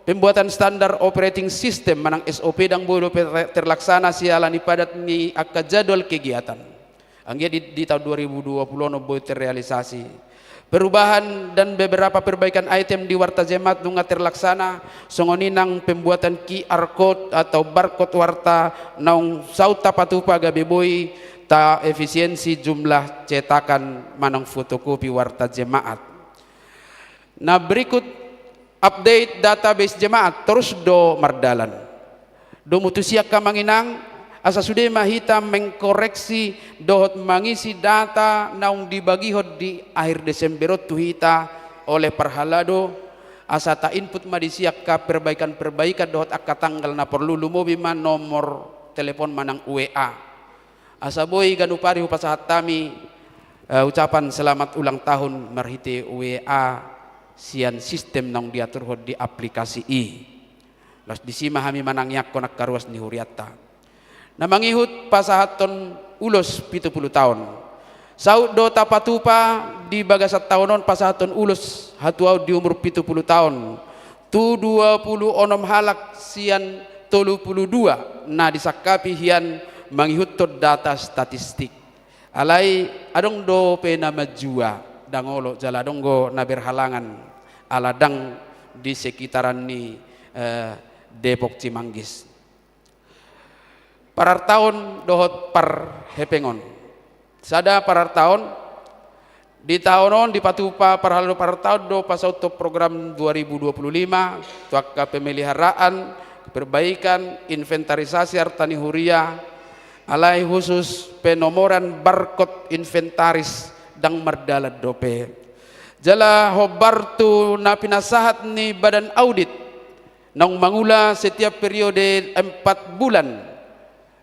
pembuatan standar operating system manang SOP dang bodo terlaksana sialani padat ni akka jadwal kegiatan. Anggia di tahun 2020 no boy terrealisasi. Perubahan dan beberapa perbaikan item di Warta Jemaat nunga terlaksana songoninang pembuatan QR code atau barcode warta naung sauta patupa gabe boy ta efisiensi jumlah cetakan manang fotokopi Warta Jemaat. Nah berikut update database jemaat terus do mardalan. Do mutusiak kamanginang asa sudah mahita mengkoreksi dohot mengisi data naung dibagi hot di akhir Desember tuhita oleh perhalado asa ta input madisiak ka perbaikan dohot akka tanggal na perlu lumobi man nomor telepon manang UEA asa boy ganupari hupasahat tami ucapan selamat ulang tahun marhite UEA sian sistem naung diatur hot di aplikasi las disima hami manangyak konak karuas ni huriatta. Na mangihut pasahaton ulos 70 tahun. Saud do tapatupa di bagasat tahunon pasahaton ulos hatuau di umur 70 tahun. Tu 26 halak sian 32 na disakapi hian mangihut to data statistik. Alai adong do pena majua dangolo jaladonggo na berhalangan aladang di sekitaran ni Depok Cimanggis. Parar tahun dohot par hepengon. Sada parar tahun di tahunon di patupa parhalo parar tahun do pasauto program 2025 tuakka pemeliharaan, perbaikan, inventarisasi hartani huria alai khusus penomoran barcode inventaris dang mardalat dope. Jala hobartu na pinasahat ni badan audit nang mangula setiap periode 4 bulan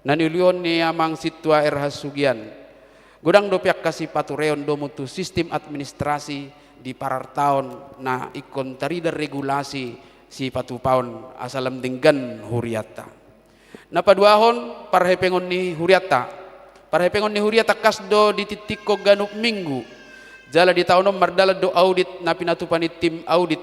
nanilion ni amang sitwa Sugian godang do piak kasih patureon do mutu sistem administrasi di parar tahun na ikon tarida regulasi si patupaon asalam denggan huriata na paduahon parhepengon ni huriata kasdo di titik ko ganup minggu jala di tahunom mardala do audit na pinatupani tim audit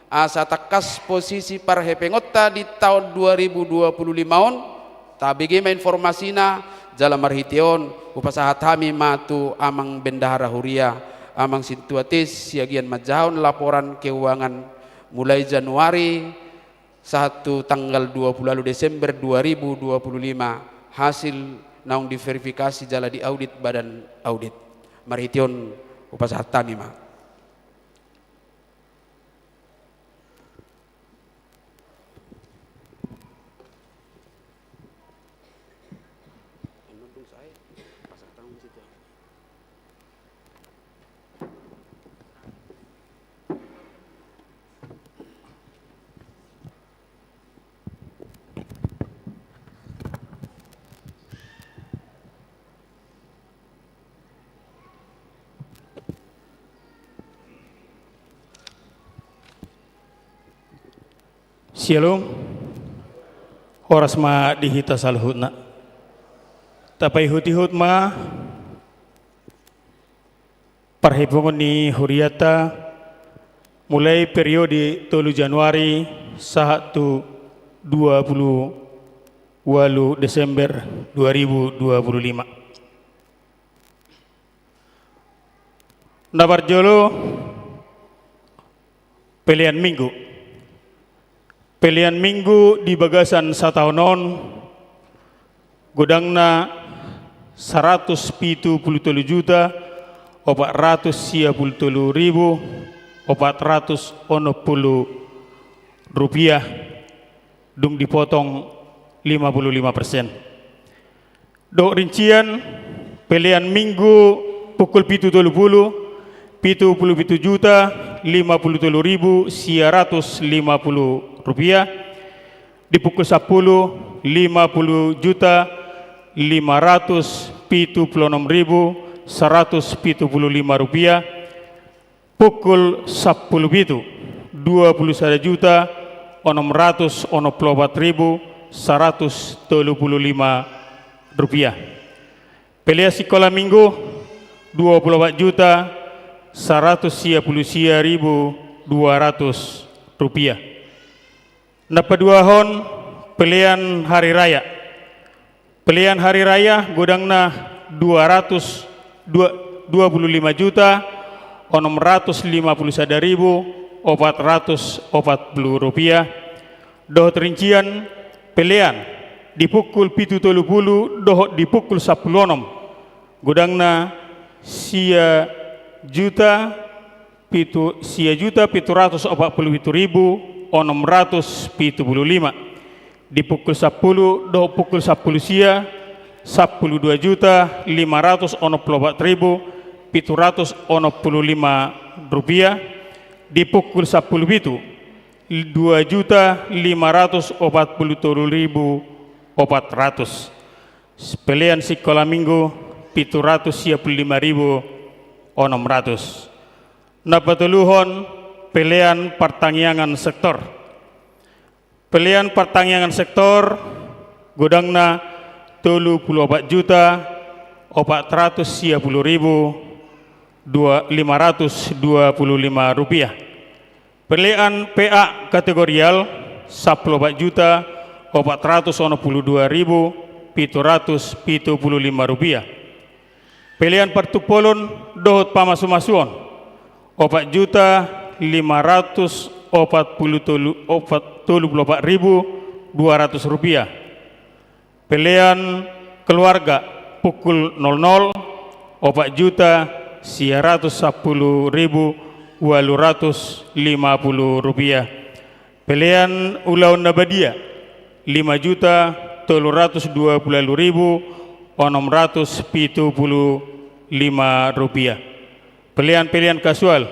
asa takas posisi parhepengotta di tahun 2025 on tabigi ma informasina jala marhition upasahat hami matu amang bendahara huria amang situatis siagian majahon laporan keuangan mulai Januari 1 tanggal 20 Desember 2025 hasil naung diverifikasi jala di audit badan audit marhition upasahat hami ma. Shalom. oras ma dihita salhutna. Tapay hutihut ma perhitungan ni huriata mulai periode 3 Januari sahatu 28 Desember 2025. Nabar jolo pilihan minggu. Pilihan minggu di bagasan sataunon godangna 173 juta 433.460 rupiah dung dipotong 55%. Dok rincian pilihan minggu pukul 77 juta 53.150 rupiah di pukul 10 50 juta 576.175 rupiah pukul 10 bitu 21 juta 664.135 rupiah. Pilihan sekolah minggu 24 juta 193.200 rupiah. Napa dua hon pilihan hari raya. Pilihan hari raya godangna 225 juta 651.440 rupiah. Dohot rincian pilihan di pukul 7.30 dohot di pukul 10 godangna sia juta 747.675 di pukul 10 do pukul 10 sia 12 juta 584.765 rupiah di pukul 10 bitu 2 juta 547.400. Pilihan sekolah minggu 755.600. Napatuluhon pilihan pertanian sektor. Pilihan pertanian sektor godangna 34 juta 410.525 rupiah. Pilihan PA kategorial 14 juta 462.775 rupiah. Pilihan partupolon dohot pamasumasuon 4 juta 544.200 rupiah. Pilihan keluarga pukul 00 4 juta 110.850 rupiah. Pilihan ulau nabadia 5 juta 320.675 rupiah. Pilihan-pilihan kasual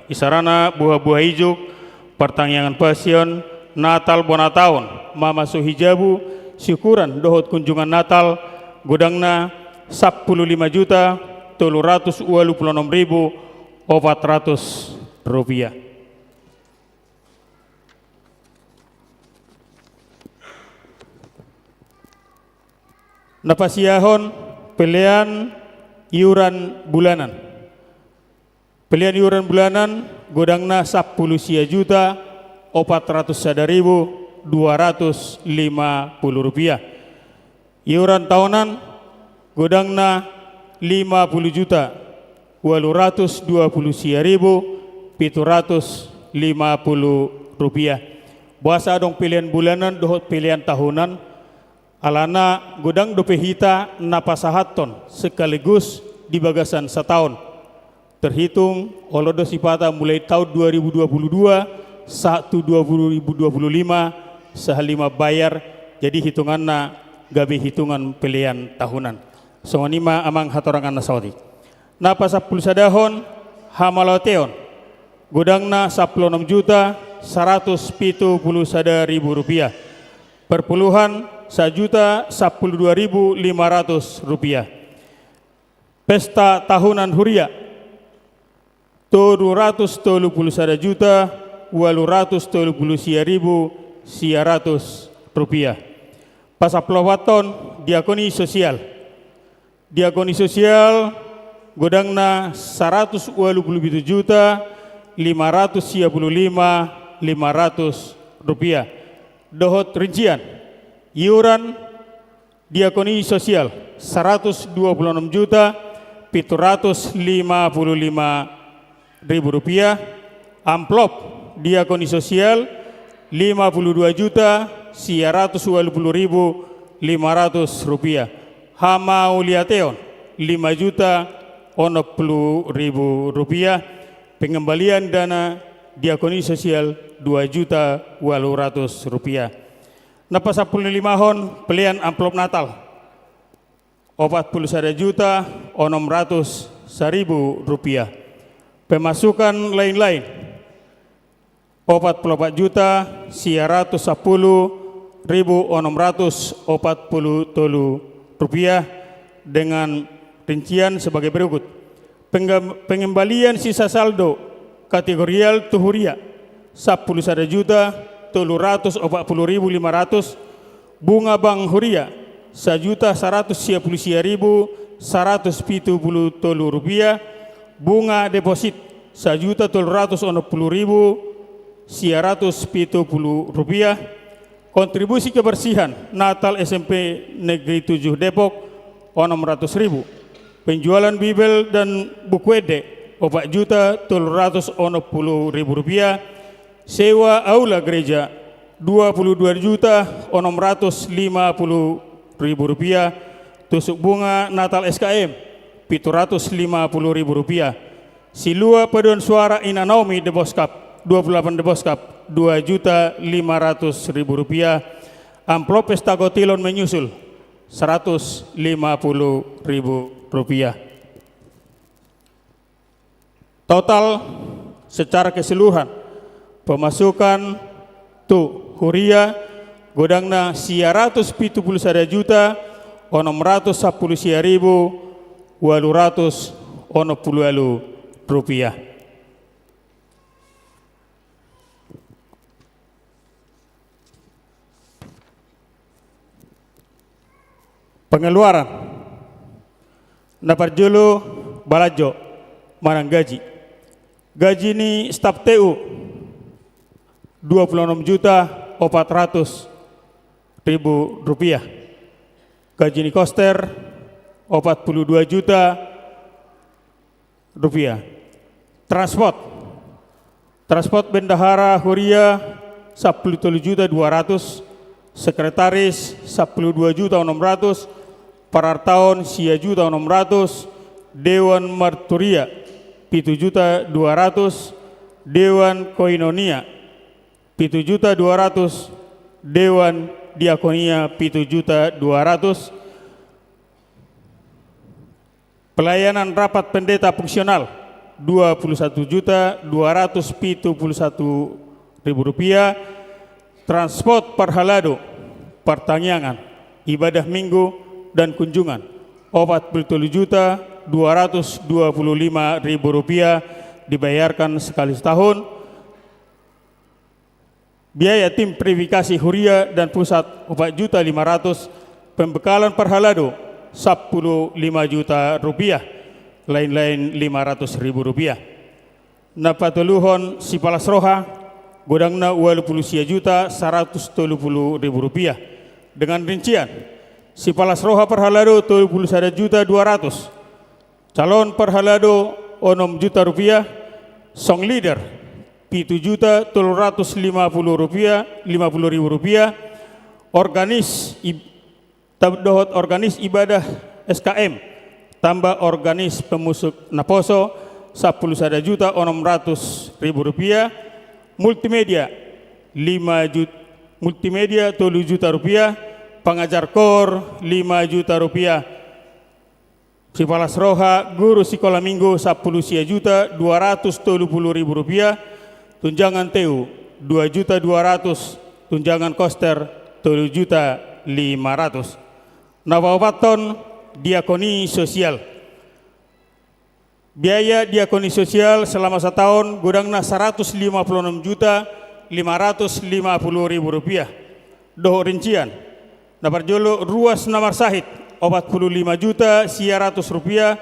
isarana buah-buah hijau pertanian pasion Natal bona tahun mamasu hijabu syukuran dohot kunjungan Natal godangna 15 juta 326.400 rupiah. Napasiahon pilihan iuran bulanan. Pilihan iuran bulanan godangna 10 juta 401.250 rupiah. Iuran tahunan godangna 50 juta 820.750 rupiah. Bahasa dong pilihan bulanan dohot pilihan tahunan alana godang dope hita napasahaton sekaligus di bagasan setahun terhitung olodo sipata mulai tahun 2022 satu 2025 sahalima bayar jadi hitunganna gabe hitungan pilihan tahunan songonima amang hatorangan nasawati napa 10 sadahon hamalateon godangna 16 juta 171.000 rupiah perpuluhan 1.012.500 rupiah. Pesta tahunan huria 231 juta 830.100 rupiah. Pasaplowaton diakoni sosial. Diakoni sosial godangna 127 juta 555.500 rupiah. Dohot rincian iuran diakoni sosial 126 juta 755.000 rupiah. Amplop diakoni sosial 52 juta 120.500 rupiah. Hama uliateon 5 juta 60.000 rupiah. Pengembalian dana diakoni sosial 2 juta 800 rupiah. Napa 15 hon pelian amplop Natal 41 juta 600.000 rupiah. Pemasukan lain-lain 44 juta 110.640 rupiah dengan rincian sebagai berikut. Pengembalian sisa saldo kategorial tuhuria 11 juta 740.500. Bunga bank huria 1.110.170 rupiah. Bunga deposit 1.260.170 rupiah. Kontribusi kebersihan Natal SMP Negeri 7 Depok 600.000. Penjualan bibel dan buku ede 4.760.000 rupiah. Sewa aula gereja 22.650.000 rupiah. Tusuk bunga Natal SKM 750.000 rupiah. Silua paduan suara Inanomi Deboskap 28 Deboskap 2.500.000 rupiah. Amplop pesta kotilon menyusul 150.000 rupiah. Total secara keseluruhan pemasukan tu huria godangna 171 juta 610.880 rupiah. Pengeluaran Naparjulu balajo manang gaji. Gaji ini staf TU 26 juta 400.000 rupiah. Gaji ini koster 42 juta rupiah. Transport bendahara huria 17 juta 200. Sekretaris 12 juta 600. Parartaon sia juta 600. Dewan Marturia 7 juta 200. Dewan Koinonia 7 juta 200. Dewan Diakonia 7 juta 200. Pelayanan rapat pendeta fungsional 21 juta 271.000 rupiah. Transport perhalado, pertanyaan, ibadah minggu dan kunjungan 47 juta 225.000 rupiah dibayarkan sekali setahun. Biaya tim verifikasi huria dan pusat 4 juta 500. Pembekalan perhalado 15 juta rupiah, lain-lain 500.000 rupiah. Napatuluhon si Palas Roha godangna 20 juta 130.000 rupiah dengan rincian si Palas Roha perhalado 21 juta 200. Calon perhalado 6 juta rupiah. Song leader 7 juta 350.000 rupiah. Organis ibadah SKM tambah organis pemusuk Naposo 11 juta 600.000 rupiah. Multimedia 5 juta rupiah. Pengajar kor 5 juta rupiah. Si Palas Roha guru sekolah minggu 10 juta 230.000 rupiah. Tunjangan TU 2 juta 200. Tunjangan koster 3 juta 500. Nawawaton diakoni sosial. Biaya diakoni sosial selama setahun godangna 156 juta 550.000 rupiah. Doh rincian Naparjolo ruas namar sahit 45 juta sia ratus rupiah,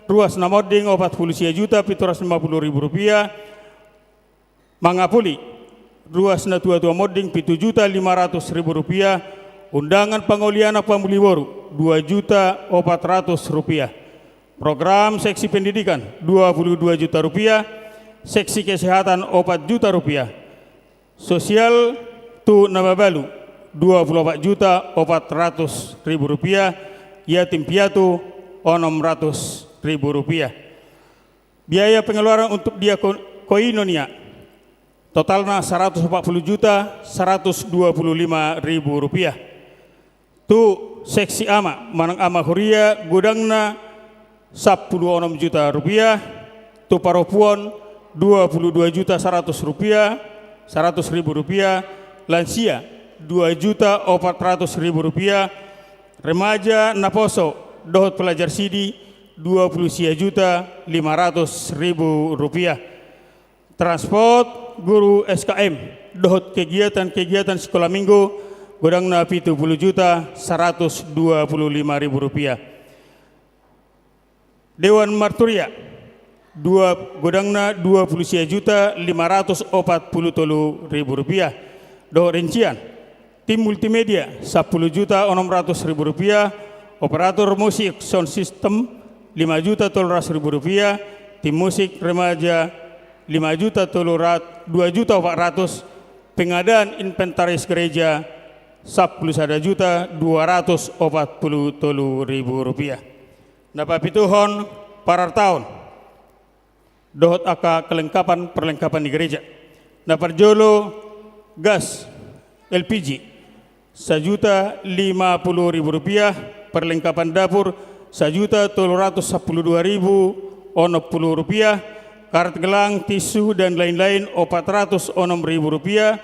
ruas namoding 40 juta 750 ribu rupiah. Mangapuli ruas na tua-tua moding 7 juta 500 ribu rupiah. Undangan pangoliana Pamuliboru 2 juta 400 rupiah. Program seksi pendidikan 22 juta rupiah. Seksi kesehatan 4 juta rupiah. Sosial tu Nababalu 24 juta 400 ribu rupiah. Yatim piatu 600 ribu rupiah. Biaya pengeluaran untuk dia koinonia totalnya 140 juta 125 ribu rupiah. Tu seksi ama manang ama huria gudangna 10 juta rupiah. Tu paropuan 22 juta 100 rupiah 100 ribu rupiah. Lansia 2 juta 400 ribu rupiah. Remaja Naposo dohot pelajar sidi 20 juta 500 ribu rupiah. Transport guru SKM dohot kegiatan sekolah minggu godangna 70 juta 125 ribu rupiah. Dewan Marturia godangna 20 juta 543 ribu rupiah. Dohot rincian tim multimedia 10 juta 600 ribu rupiah. Operator musik sound system 5 juta 300 ribu rupiah. Tim musik remaja 5 juta 2 juta 400. Pengadaan inventaris gereja 11 juta 240 ribu rupiah. Napa pituhon parar tahun dohot aka perlengkapan di gereja. Napar jolo gas LPG 1 juta 50 ribu rupiah. Perlengkapan dapur 1 juta 312 ribu 60 rupiah. Karet gelang, tisu dan lain-lain 406 ribu rupiah.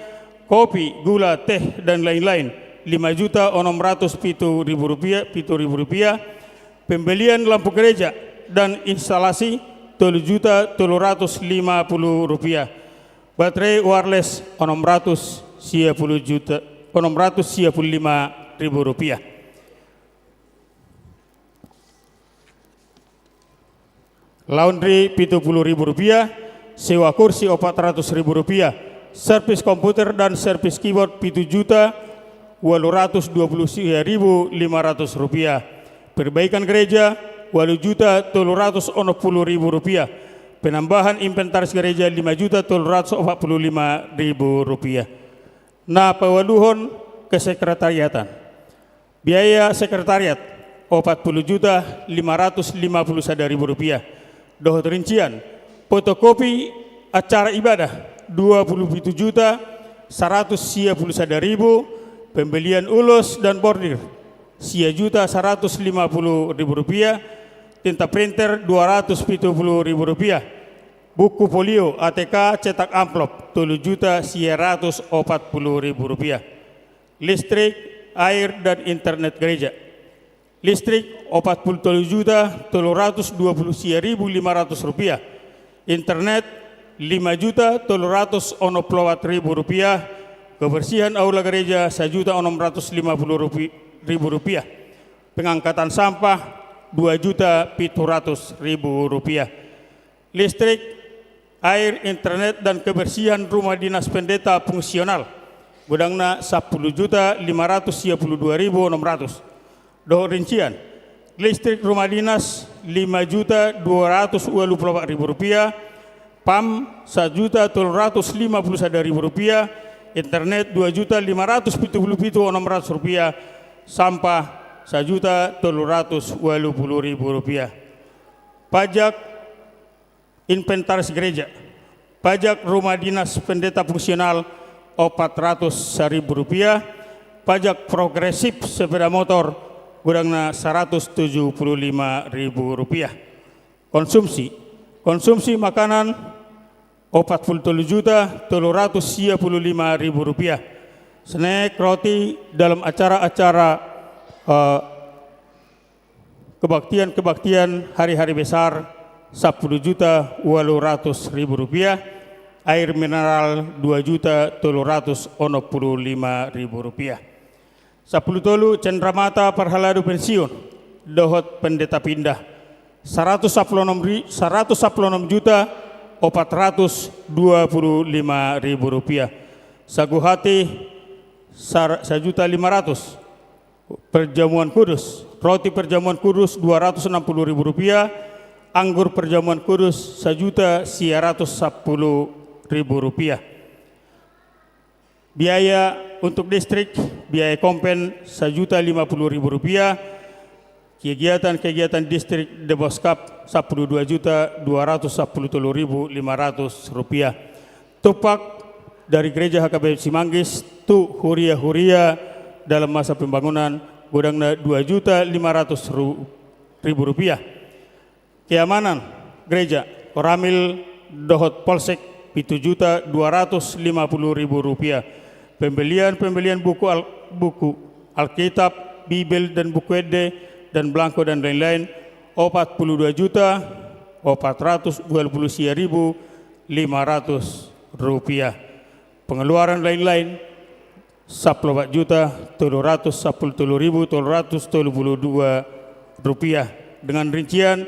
Kopi, gula, teh dan lain-lain 5 juta 607 ribu rupiah. Pembelian lampu gereja dan instalasi 3 juta 350 rupiah. Baterai wireless 655 ribu rupiah. Laundry 70 ribu rupiah. Sewa kursi 400 ribu rupiah. Servis komputer dan servis keyboard 7 juta 820 ribu 500 rupiah. Perbaikan gereja 8 juta 340 ribu rupiah. Penambahan inventaris gereja 5 juta 345 ribu rupiah. Nah pewaluhon kesekretariatan. Biaya sekretariat 40 juta 551 ribu rupiah. Dohot rincian fotokopi acara ibadah 27 juta 191 ribu. Pembelian ulos dan bordir 1 juta 150 ribu rupiah. Tinta printer 270 ribu rupiah. Buku folio ATK cetak amplop 7 juta 140 ribu rupiah. Listrik, air dan internet gereja. Listrik 47 juta 320 ribu 500 rupiah. Internet 5 juta 314 ribu rupiah. Kebersihan aula gereja 1 juta 650 ribu rupiah. Pengangkatan sampah 2 juta 700 ribu rupiah. Listrik, air, internet dan kebersihan rumah dinas pendeta fungsional gudangna 10 juta 552 ribu 600. Dohot rincian listrik rumah dinas 5 juta 224 ribu rupiah. PAM 1 juta 351 ribu rupiah. Internet 2 juta 577 600 rupiah. Sampah 1 juta 380 ribu rupiah. Pajak inventaris gereja. Pajak rumah dinas pendeta fungsional 400 ribu rupiah. Pajak progresif sepeda motor gudangna 175 ribu rupiah. Konsumsi makanan 47 juta 355 ribu rupiah. Snack roti dalam acara-acara kebaktian hari-hari besar 10 juta 800 ribu rupiah. Air mineral 2 juta 365 ribu rupiah. Sapulutolu Cendramata Parhaladu pensiun dohot pendeta pindah 116 juta 425.000 rupiah. Saguhati 1.500.000. Perjamuan Kudus, roti perjamuan kudus 260.000 rupiah, anggur perjamuan kudus 1.110.000 rupiah. Biaya untuk distrik, biaya kompen 1.050.000 rupiah. Kegiatan distrik Deboskap 12.210.500 rupiah. Tupak dari Gereja HKBP Cimanggis tu huria dalam masa pembangunan gudangna 2.500.000 rupiah. Keamanan gereja Koramil dohot polsek 7.250.000 rupiah. Pembelian buku Alkitab, Bibel dan buku ede dan blanko dan lain-lain 42.420.500 rupiah. Pengeluaran lain-lain 14.710.232 rupiah dengan rincian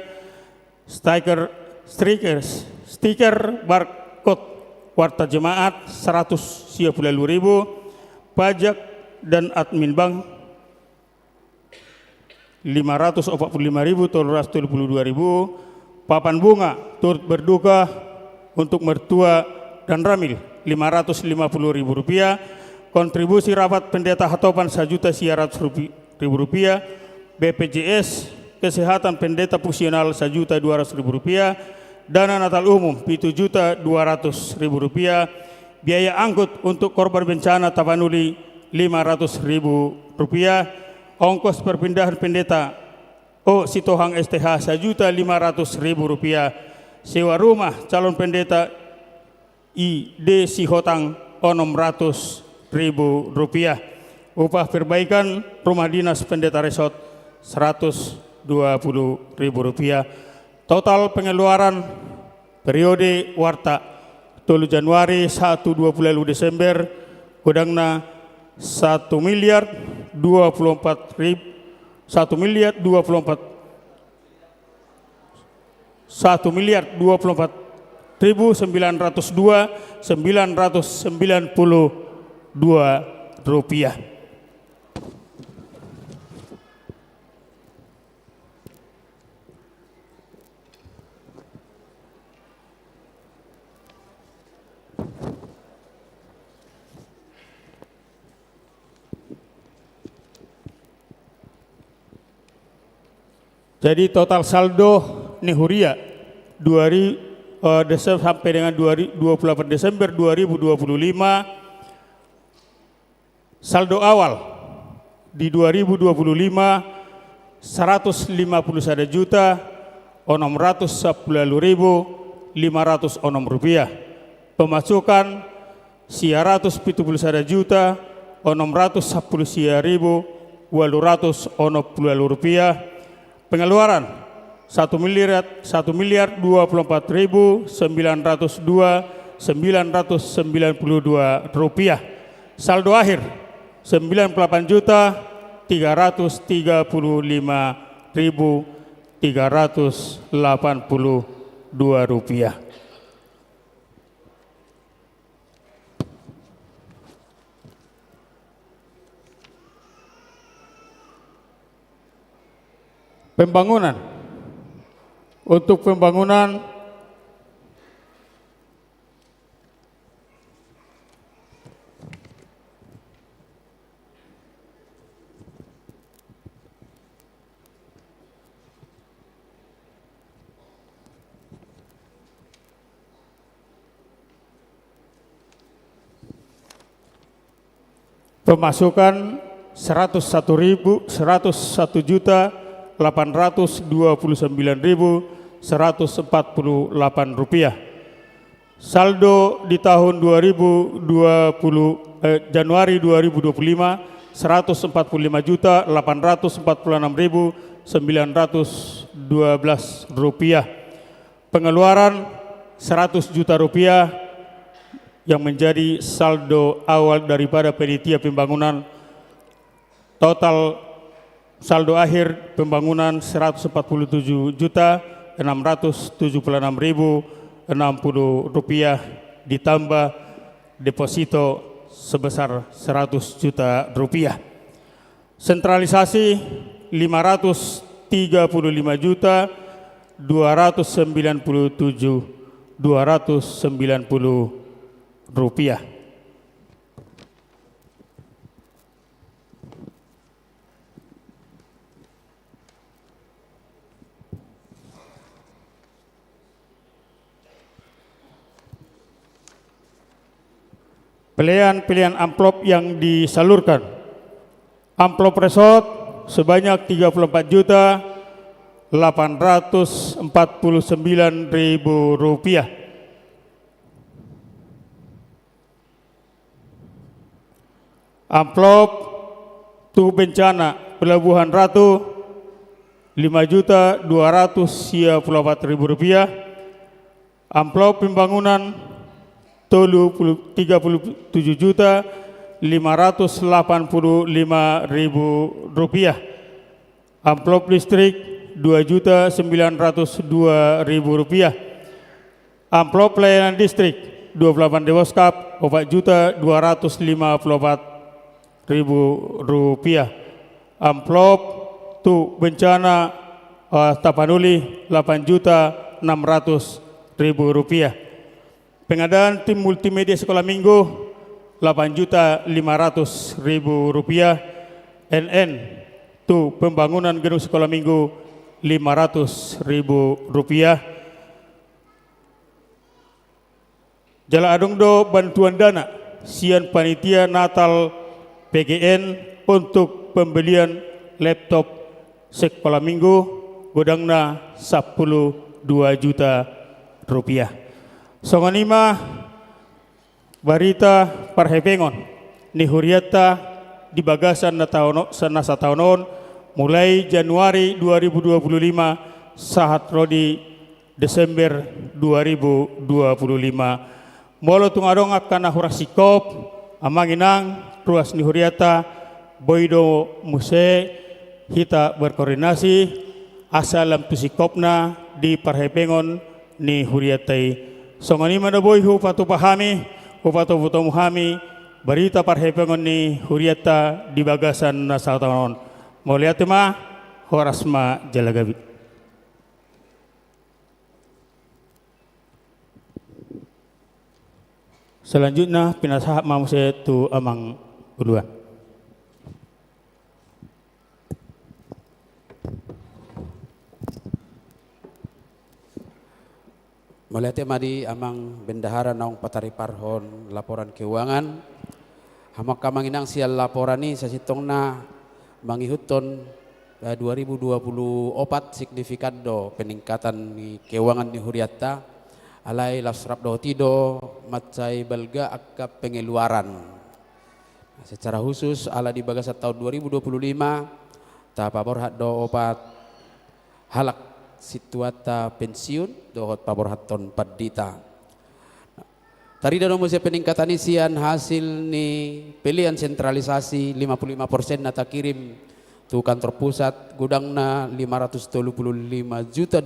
stiker barcode warta jemaat 150.000, pajak dan admin bank 545.222, papan bunga turut berduka untuk mertua dan ramil 550.000 rupiah, kontribusi rapat pendeta Hatopan 1.100.000 rupiah, BPJS kesehatan pendeta fungsional 1.200.000 rupiah, dana natal umum 7.200.000 rupiah, biaya angkut untuk korban bencana Tapanuli 500.000 rupiah, ongkos perpindahan pendeta Sitohang STH 1.500.000 rupiah, sewa rumah calon pendeta ID Sihotang 600.000 rupiah, upah perbaikan rumah dinas pendeta Resort 120.000 rupiah. Total pengeluaran periode warta 3 Januari 1-20 Desember gudangna 1.024.902.992 rupiah. Jadi total saldo Nehuria Desember sampai dengan 28 Desember 2025, saldo awal di 2025 151.610.506 rupiah. Pemasukan 171.610.820 rupiah. Pengeluaran 1.124.902.992 rupiah. Saldo akhir 98.335.382 rupiah. Pembangunan. Untuk pembangunan pemasukan 101.829.148 rupiah. Saldo di tahun Januari 2025 145.846.912 rupiah. Pengeluaran 100 juta rupiah yang menjadi saldo awal daripada panitia pembangunan Total saldo akhir pembangunan 147.676.060 rupiah ditambah deposito sebesar 100 juta rupiah. Sentralisasi 535.297.290 rupiah. Pilihan amplop yang disalurkan. Amplop resort sebanyak 34.849.000 rupiah. Amplop tu bencana Pelabuhan Ratu 5.254.000 rupiah. Amplop pembangunan 37.585.000 rupiah. Amplop listrik 2.902.000 rupiah. Amplop pelayanan distrik 28 Dewoskap 4.254.000 rupiah. Amplop tu bencana Tapanuli 8.600.000 rupiah. Pengadaan tim multimedia sekolah minggu 8.500.000 rupiah. NN tu pembangunan gedung sekolah minggu 500.000 rupiah. Jala Adongdo bantuan dana sian panitia Natal PGN untuk pembelian laptop sekolah minggu godangna 12 juta rupiah. Songonima barita parhepengon ni huriata di bagasan nasa tahunon mulai Januari 2025 sahat rodi Desember 2025. Molo tungadong akan hurasikop amanginang ruas ni huriata boido muse hita berkoordinasi asalam tusikopna di parhepengon ni huriatai. Songonima na boy upatu pahami, upatu butomuhami, berita parhepengon ni huriata di bagasan nasa tahunon. Moliatema horasma jalagabi. Selanjutnya pinasahap mamuse tu amang uluan. Melihatnya madi amang bendahara naung patari parhon laporan keuangan. Hamak kamanginang sial laporan ni sasitongna mangihuton 2024 signifikan do peningkatan ni keuangan ni huriata alai lasrap do tido macai belga akap pengeluaran. Secara khusus ala di bagasat tahun 2025 ta paborhat do opat halak situata pensiun dohot paborhaton padita. Tari dano musia peningkatan isian hasil ni pilihan sentralisasi 55% nata kirim tu kantor pusat gudangna 535.297.210.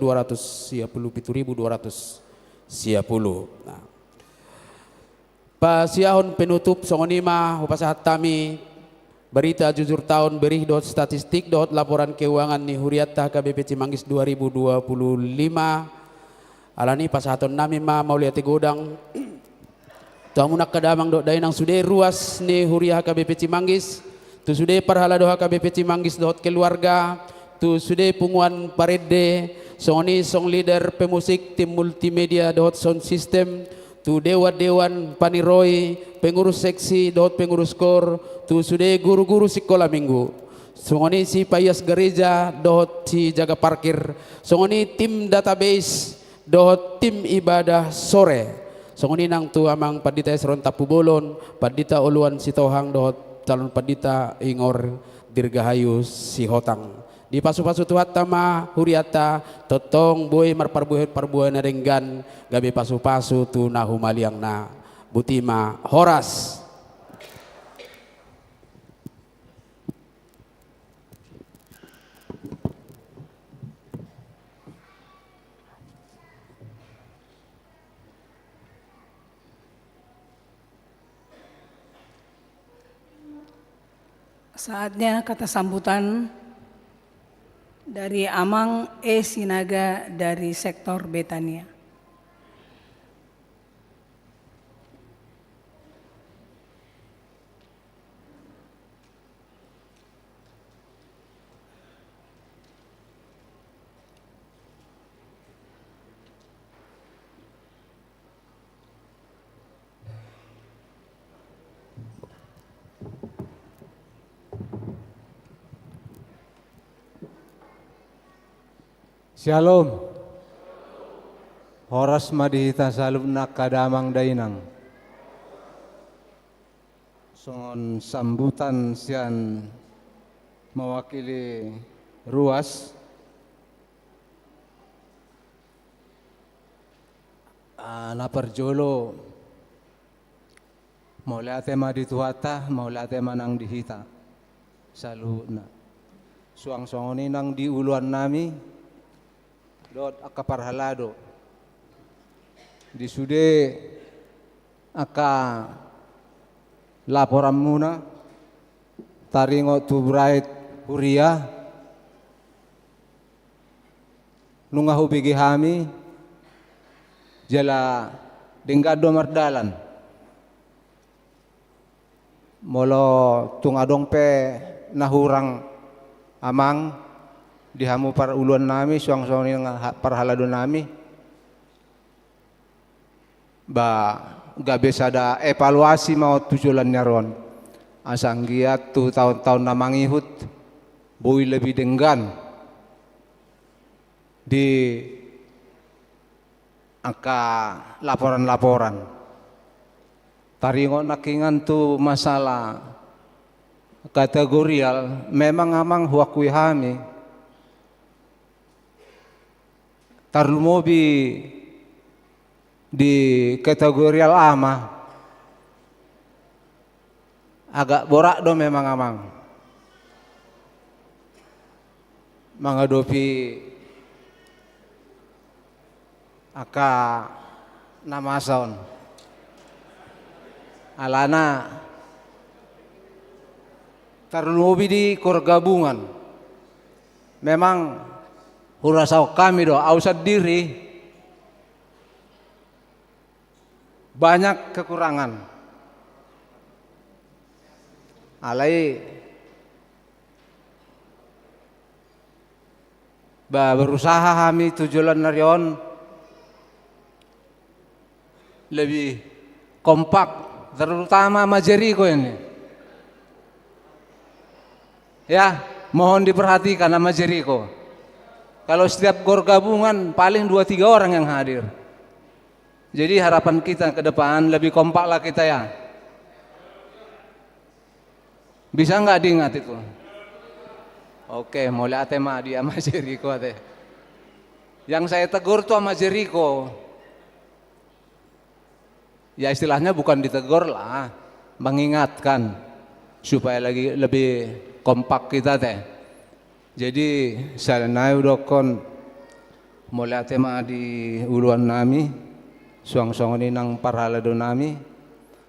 Nah, pasiahon penutup songonima upasahat tami berita jujur tahun berih dot statistik dot laporan keuangan ni huriata KBP Cimanggis 2025 alani pasahaton nami ma mauliati godang tuamunak kadamang dot dainang sude ruas ni huriah KBP Cimanggis tu sude parhala doha KBP Cimanggis dot keluarga tu sude punguan parede songoni song leader pemusik tim multimedia dot sound system tu dewan paniroi pengurus seksi dot pengurus kor tu sudah guru-guru sekolah minggu songoni si payas gereja dot si jaga parkir songoni tim database dot tim ibadah sore songoni nang tu amang padita seron tapu bolon padita uluan si tohang dot calon padita ingor dirgahayu si hotang di pasu-pasu tuhat tama huriata totong boy parbuah na renggan gabi pasu-pasu tu nahumaliang na butima horas. Saatnya kata sambutan dari Amang E. Sinaga dari sektor Betania. Shalom. Horas madihita salubna kadamang dainang. Songon sambutan sian mewakili ruas naparjolo maula tema dituhata maula tema nang dihita salubna. Suang songoni nang diuluan nami dot akaparhalado di sude aka laporan muna taringo tu bright huria nunga hubigi hami jala denggado mardalan molo tungadong pe nahurang amang dihamu para uluan nami suang-suang nga parhalado nami ba gabe sada evaluasi mau tujulan nyaron asang giat tu tahun-tahun na mangihut boy lebih denggan di angka laporan-laporan taringo nakingan tu masalah kategorial memang amang huakui hami tarlumobi di kategorial ama agak borak do memang amang mangadopi aka namason alana tarlumobi di korgabungan memang hurasau kami do ausad diri banyak kekurangan alai berusaha kami tujuan narion lebih kompak terutama Majeriko ini ya mohon diperhatikan sama Majeriko. Kalau setiap gor gabungan paling 2-3 orang yang hadir. Jadi harapan kita ke depan lebih kompak lah kita ya. Bisa nggak diingat itu? Oke, mulai tema dia sama Jericho ate. Yang saya tegur tuh sama Jericho. Ya istilahnya bukan ditegur lah, mengingatkan supaya lagi lebih kompak kita teh. Jadi salanay udokon mulai tema di uluan nami, suang-suang nang parhalado nami,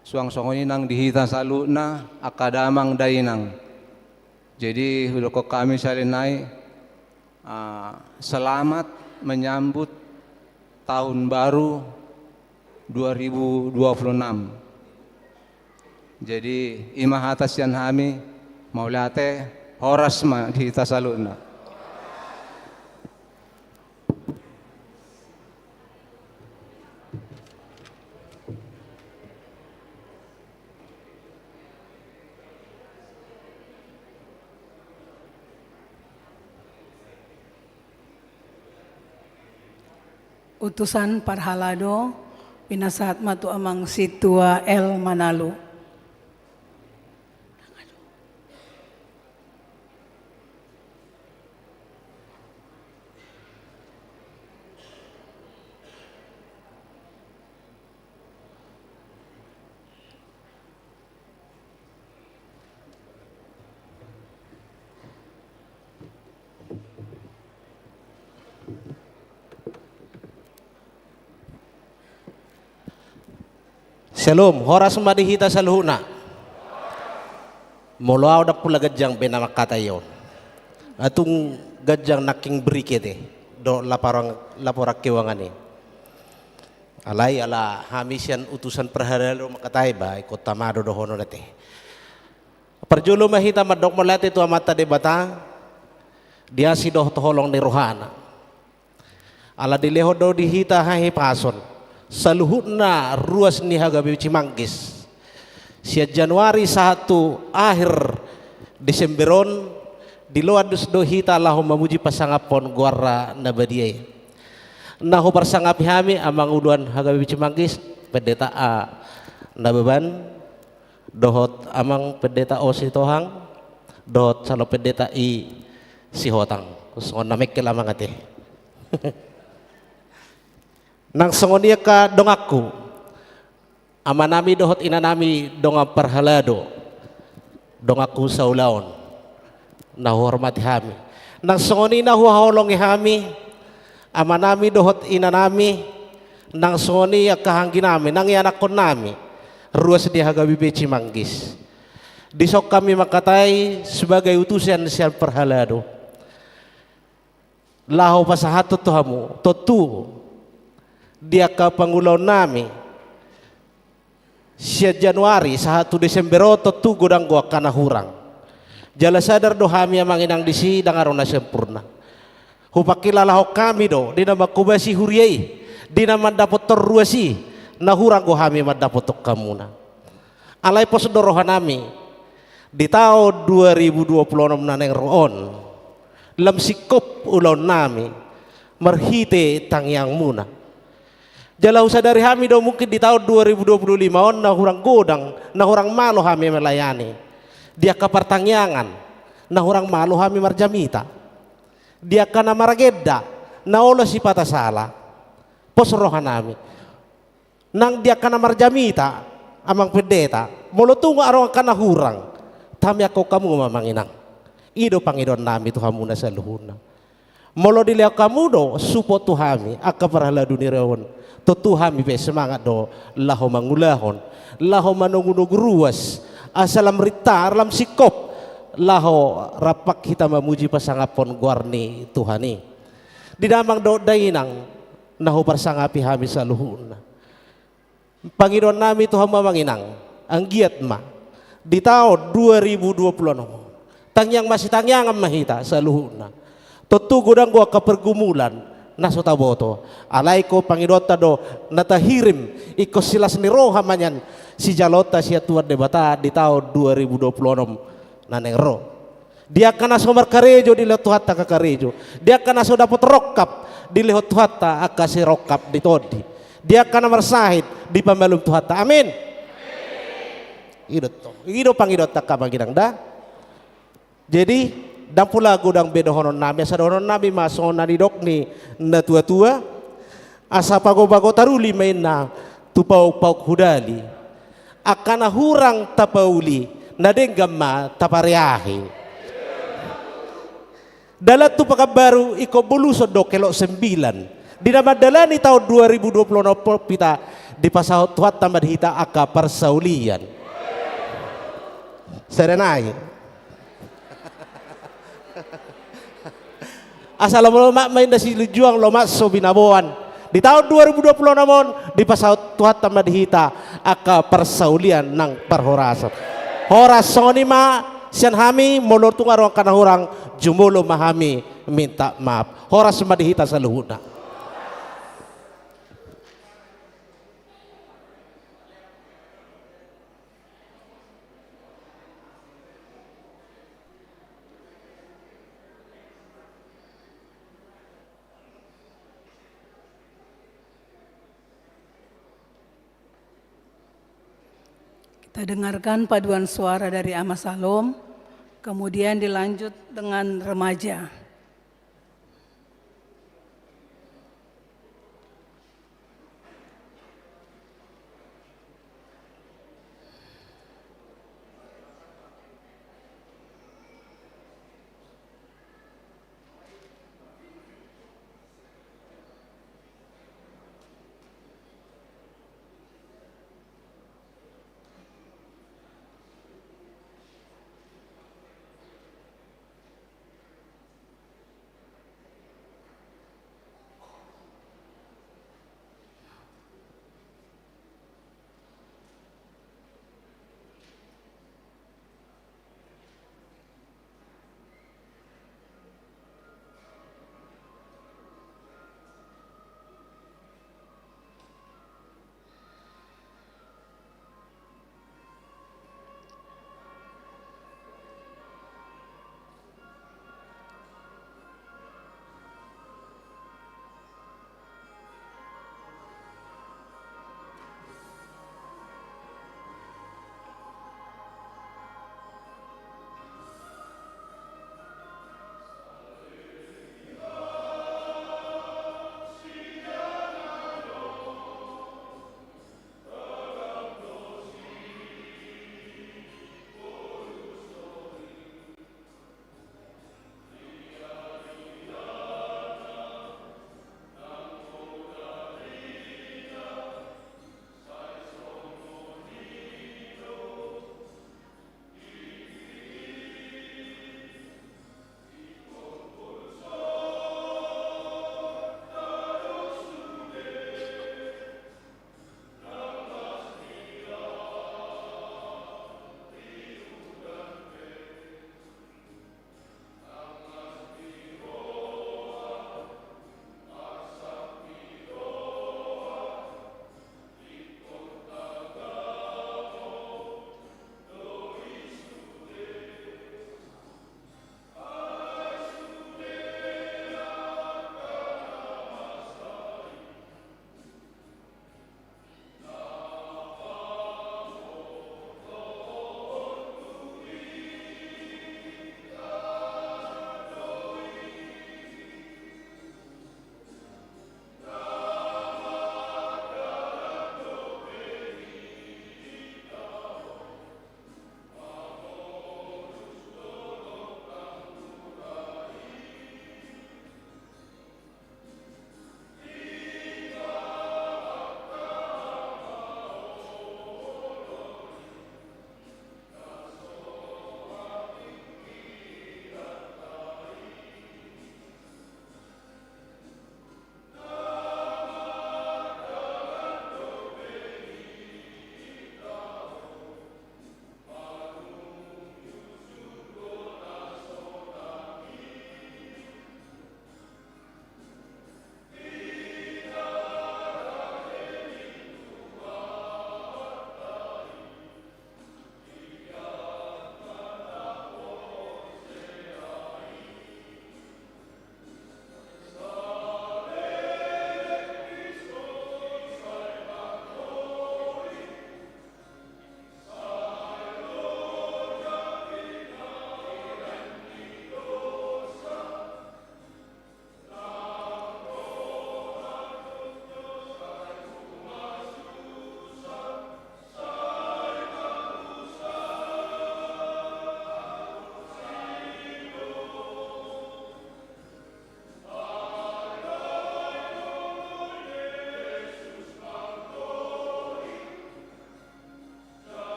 suang-suang nang dihita saluna akadamang dainang. Jadi udokon kami salanay selamat menyambut tahun baru 2026. Jadi imah atas yang kami maulate horas ma di tasaluna. Utusan Parhalado pinasahat matu amang Situa L. Manalo. Shalom, horas madihita saluhuna. Molo da pula gajang benama kata yon. Atung gajang naking berikete do laporak kewangani. Alai ala hamisian utusan perhalalu makatai ba ikut tamado do hono nate. Perjulu mahita madok molate tu amata debata dia si doh toholong ni rohana. Ala dileho do dihita hahi pason. Saluhutna ruas ni hagabi cimanggis. Sia Januari 1 akhir Desemberon di luar do hita lahu memuji pasangapon guara nabadiai. Nahu persangapi hami amang uduan hagabi cimanggis pendeta A nabeban dohot amang pendeta O si tohang dohot salo pendeta I si hotang songon namek kelamang ate. Nang songonia ka dongaku amanami dohot inanami donga perhalado dongaku saulaon na hormati hami nang songoni na huholongi hami amanami dohot inanami nang songoni ya kahangginami nang yanakon nami ruas di hagabi beci manggis disok kami makatai sebagai utusan sial perhalado laho pasahato tuhamu totu dia ka pangulaw nami sia Januari 1 Desember totu godang gua kana hurang jala sadar do hami amanginang disi dangarona sempurna hupakila laho kami do dina makubasi huriai dina mandapot terruasi na hurang go hami mandapot kamuna alai pos do rohanami di tahun 2026 naneng roon lam sikop ulon nami merhite tangyang muna jala usah dari hami do mungkin di tahun 2025 on na hurang godang na hurang malo hami melayani dia ka pertangyangan na hurang malo hami marjamita dia kana maragedda na olo si patasala pos rohanami nang dia kana marjamita amang pendeta molo tungo arong kana hurang tami ako kamu mamanginang ido pangidon nami tuhamuna sa luhuna molo diliau kamu do support tuhami akka parhala dunirewon to hami pe semangat do laho mangulahon laho manungunog ruas asalam ritar lam sikop laho rapak kita memuji pasangapon guarni Tuhani di damang do dainang naho parsangapi hami sa luhuna Panginoon nami Tuhan mamanginang ang giat ma di tahun 2026 tangyang masih tangyang mahita sa luhuna tutugod ang gua kapergumulan naso taboto alay ko Panginoon do natahirim iko silas ni roha manyan si jalota siya tuan debata di tahun 2026 naneng ro dia kana so markarejo di lehot hatta kakarejo dia kana so dapat rokap di lehot hatta akasi rokap di todi dia kana marsahid di pamalum tuhata amin ido Panginoon takka maginang da jadi dan pula godang bedo honon nami asa honon nami maso na didok ni na tua-tua asa pago-pago taruli main na tupau-pau hudali akana hurang tapauli na denggama tapareahi dalat tu pakabaru iko bulusod do kelok 9 di namadala ni tahun 2020 pita di pasahot tuhat tamad hita aka persaulian serenai asal lomak main dasi juang lomak so binabuan di tahun 2020 namun di pasal tuhat tambah dihita aka persaulian nang perhorasan horas soni ma sian hami molor tungarong kana hurang jumulo mahami minta maaf horas madihita sa luhuna Kita dengarkan paduan suara dari Amasalom, kemudian dilanjut dengan remaja.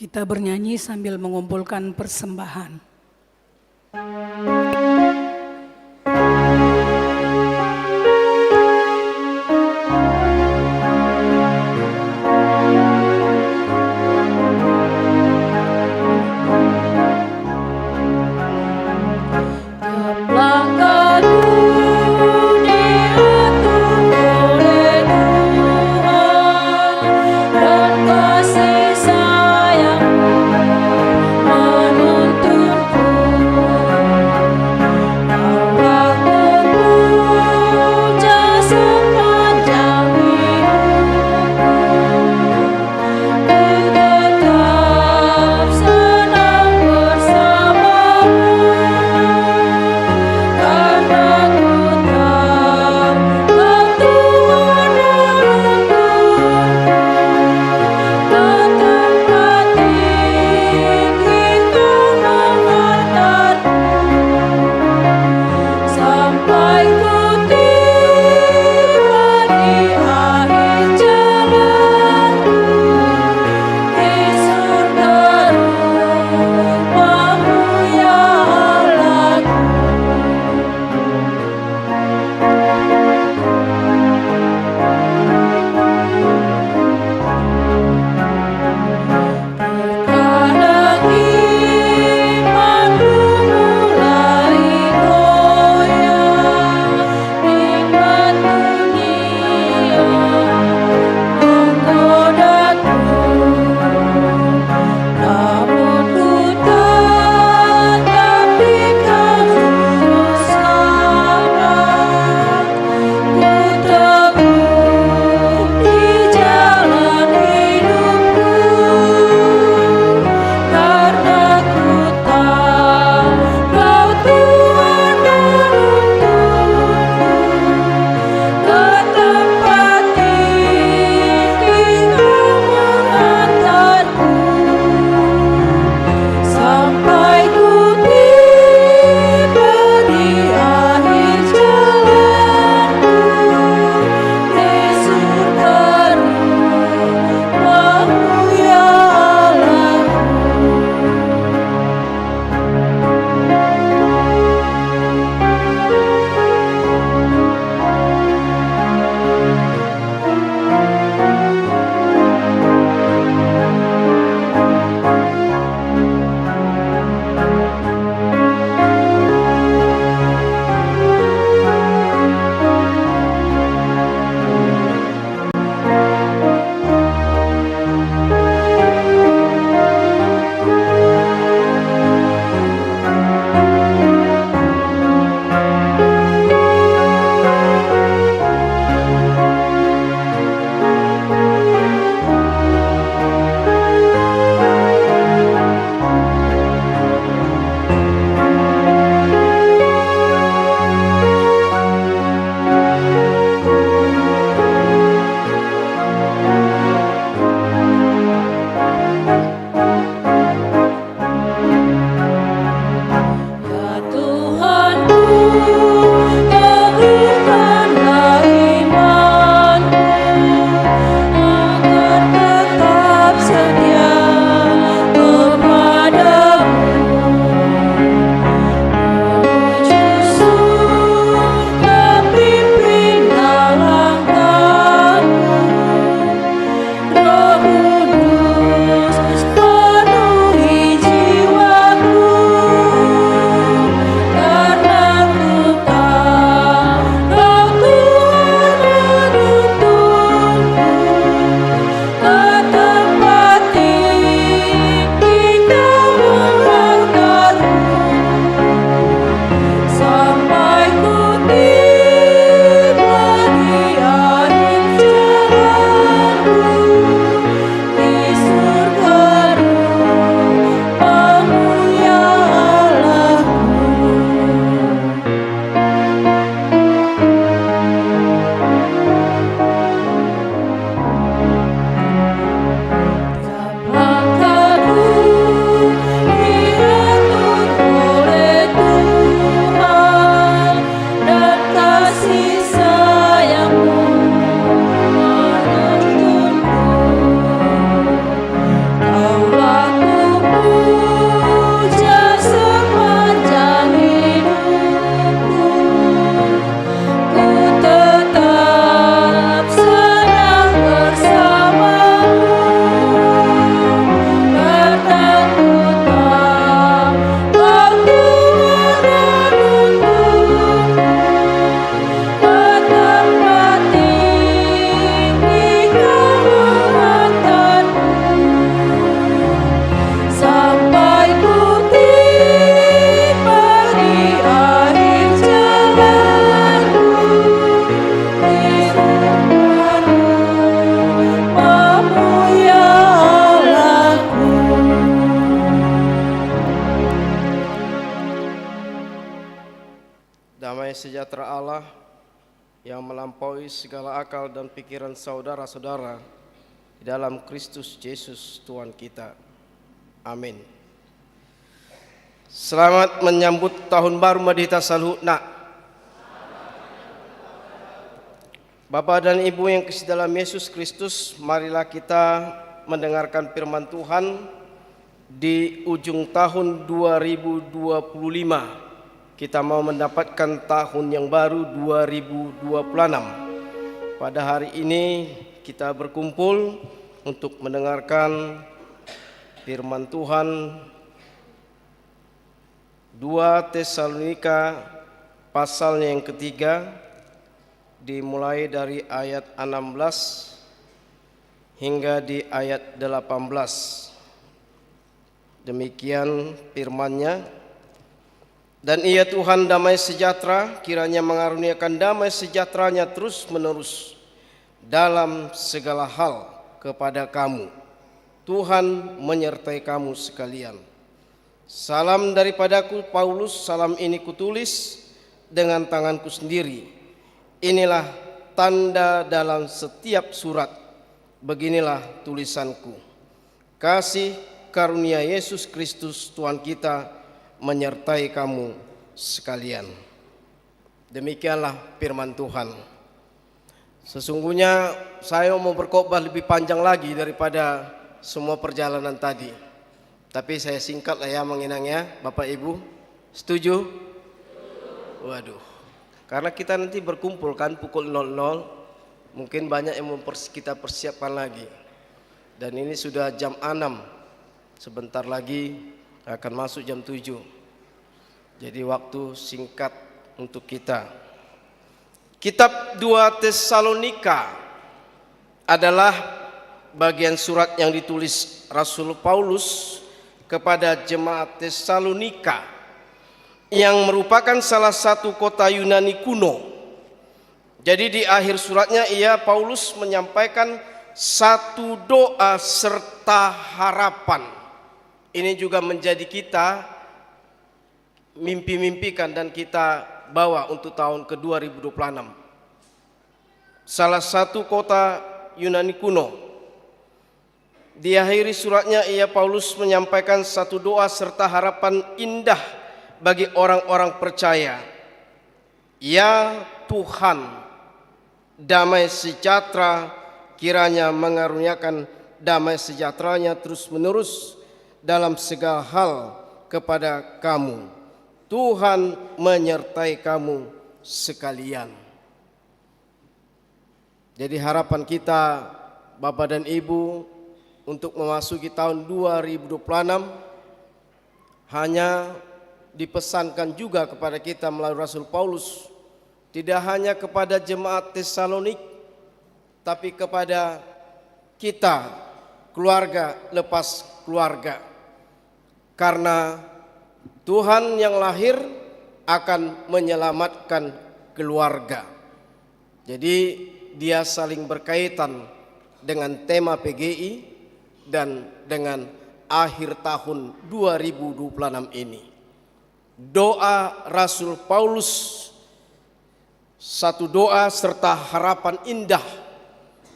Kita bernyanyi sambil mengumpulkan persembahan. Sayang menuntunku damai sejahtera Allah yang melampaui segala akal dan pikiran saudara-saudara di dalam Kristus Yesus Tuhan kita. Amin. Selamat menyambut tahun baru Madita Salhutna. Bapak dan Ibu yang kasih dalam Yesus Kristus, marilah kita mendengarkan firman Tuhan di ujung tahun 2025. Kita mau mendapatkan tahun yang baru 2026. Pada hari ini kita berkumpul untuk mendengarkan firman Tuhan 2 Tesalonika pasalnya yang ketiga, dimulai dari ayat 16 hingga di ayat 18. Demikian firman-Nya. Dan ia Tuhan damai sejahtera, kiranya mengaruniakan damai sejahtera-Nya terus menerus dalam segala hal kepada kamu. Tuhan menyertai kamu sekalian. Salam daripadaku Paulus, salam ini kutulis dengan tanganku sendiri. Inilah tanda dalam setiap surat. Beginilah tulisanku. Kasih karunia Yesus Kristus Tuhan kita menyertai kamu sekalian. Demikianlah firman Tuhan. Sesungguhnya saya mau berkhotbah lebih panjang lagi daripada semua perjalanan tadi. Tapi saya singkatlah ya menginangnya, Bapak Ibu. Setuju? Waduh. Karena kita nanti berkumpul kan pukul 00, mungkin banyak yang kita persiapkan lagi. Dan ini sudah jam 6, sebentar lagi akan masuk jam 7. Jadi waktu singkat untuk kita. Kitab 2 Tesalonika adalah bagian surat yang ditulis Rasul Paulus kepada jemaat Tesalonika, yang merupakan salah satu kota Yunani kuno. Jadi di akhir suratnya Paulus menyampaikan satu doa serta harapan. Ini juga menjadi kita mimpi-mimpikan dan kita bawa untuk tahun ke-2026. Salah satu kota Yunani kuno. Di akhir suratnya Paulus menyampaikan satu doa serta harapan indah bagi orang-orang percaya. Ya Tuhan, damai sejahtera, kiranya mengaruniakan damai sejahtera-Nya terus menerus dalam segala hal kepada kamu. Tuhan menyertai kamu sekalian. Jadi harapan kita Bapak dan Ibu untuk memasuki tahun 2026 hanya dipesankan juga kepada kita melalui Rasul Paulus, tidak hanya kepada jemaat Tesalonik, tapi kepada kita, keluarga lepas keluarga. Karena Tuhan yang lahir akan menyelamatkan keluarga. Jadi dia saling berkaitan dengan tema PGI dan dengan akhir tahun 2026 ini. Doa Rasul Paulus, satu doa serta harapan indah,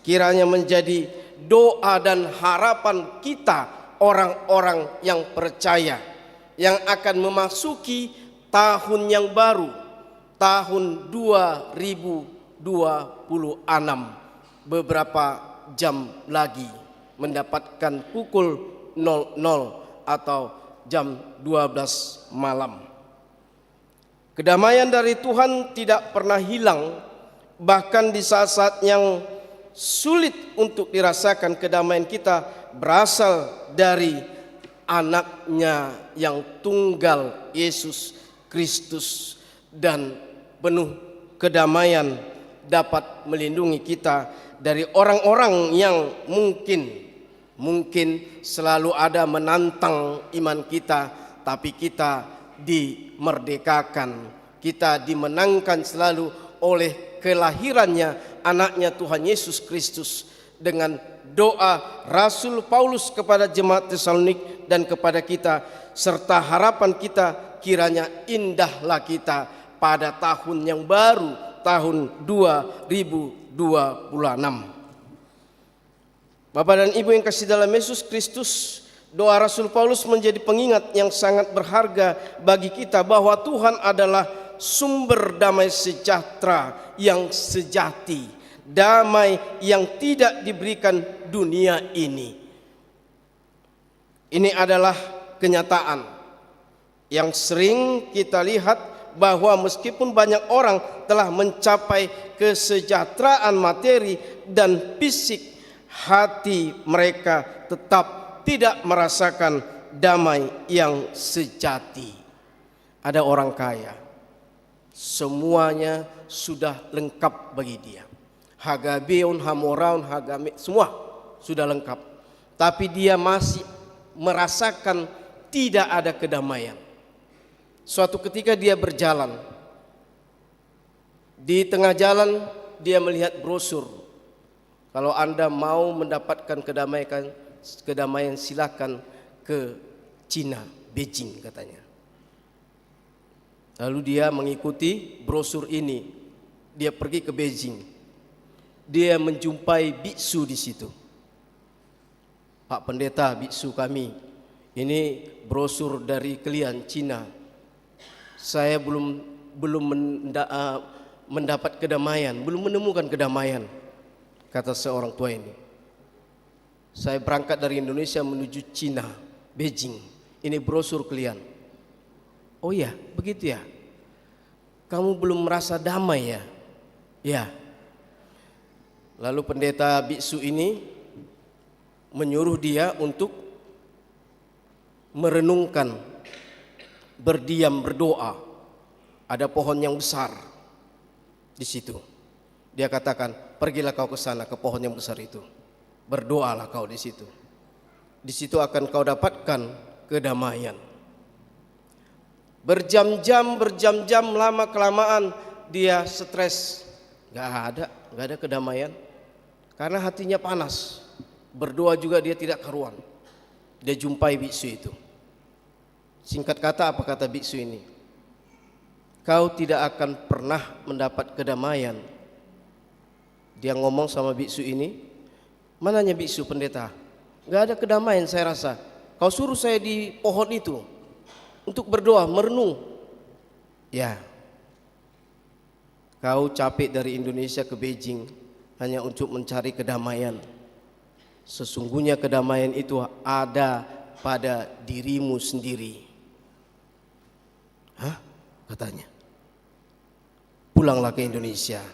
kiranya menjadi doa dan harapan kita orang-orang yang percaya, yang akan memasuki tahun yang baru, tahun 2026. Beberapa jam lagi mendapatkan pukul 00 atau jam 12 malam. Kedamaian dari Tuhan tidak pernah hilang, bahkan di saat-saat yang sulit untuk dirasakan, kedamaian kita berasal dari anaknya yang tunggal, Yesus Kristus, dan penuh kedamaian dapat melindungi kita dari orang-orang yang mungkin selalu ada menantang iman kita, tapi kita dimerdekakan, kita dimenangkan selalu oleh kelahirannya anaknya Tuhan Yesus Kristus. Dengan doa Rasul Paulus kepada jemaat Tesalonik dan kepada kita, serta harapan kita, kiranya indahlah kita pada tahun yang baru, tahun 2026. Bapak dan Ibu yang kasih dalam Yesus Kristus, doa Rasul Paulus menjadi pengingat yang sangat berharga bagi kita bahwa Tuhan adalah sumber damai sejahtera yang sejati, damai yang tidak diberikan dunia ini. Ini adalah kenyataan yang sering kita lihat bahwa meskipun banyak orang telah mencapai kesejahteraan materi dan fisik, hati mereka tetap tidak merasakan damai yang sejati. Ada orang kaya, semuanya sudah lengkap bagi dia. Hagabeon, Hamoraun, Hagame, semua sudah lengkap. Tapi dia masih merasakan tidak ada kedamaian. Suatu ketika dia berjalan, di tengah jalan dia melihat brosur. Kalau Anda mau mendapatkan kedamaian silakan ke Cina, Beijing katanya. Lalu dia mengikuti brosur ini. Dia pergi ke Beijing. Dia menjumpai biksu di situ. Pak Pendeta, biksu kami, ini brosur dari kalian Cina. Saya belum mendapat kedamaian, belum menemukan kedamaian, kata seorang tua ini. Saya berangkat dari Indonesia menuju Cina, Beijing. Ini brosur kalian. Oh ya, begitu ya. Kamu belum merasa damai ya? Ya. Lalu pendeta biksu ini menyuruh dia untuk merenungkan, berdiam, berdoa. Ada pohon yang besar di situ. Dia katakan, pergilah kau ke sana, ke pohon yang besar itu. Berdoalah kau di situ. Di situ akan kau dapatkan kedamaian. Berjam-jam, lama kelamaan dia stres. Gak ada kedamaian. Karena hatinya panas. Berdoa juga dia tidak karuan. Dia jumpai biksu itu. Singkat kata, apa kata biksu ini? Kau tidak akan pernah mendapat kedamaian. Dia ngomong sama biksu ini. Mananya biksu pendeta? Gak ada kedamaian saya rasa. Kau suruh saya di pohon itu untuk berdoa, merenung. Ya. Kau capek dari Indonesia ke Beijing hanya untuk mencari kedamaian. Sesungguhnya kedamaian itu ada pada dirimu sendiri. Hah? Katanya. Pulanglah ke Indonesia.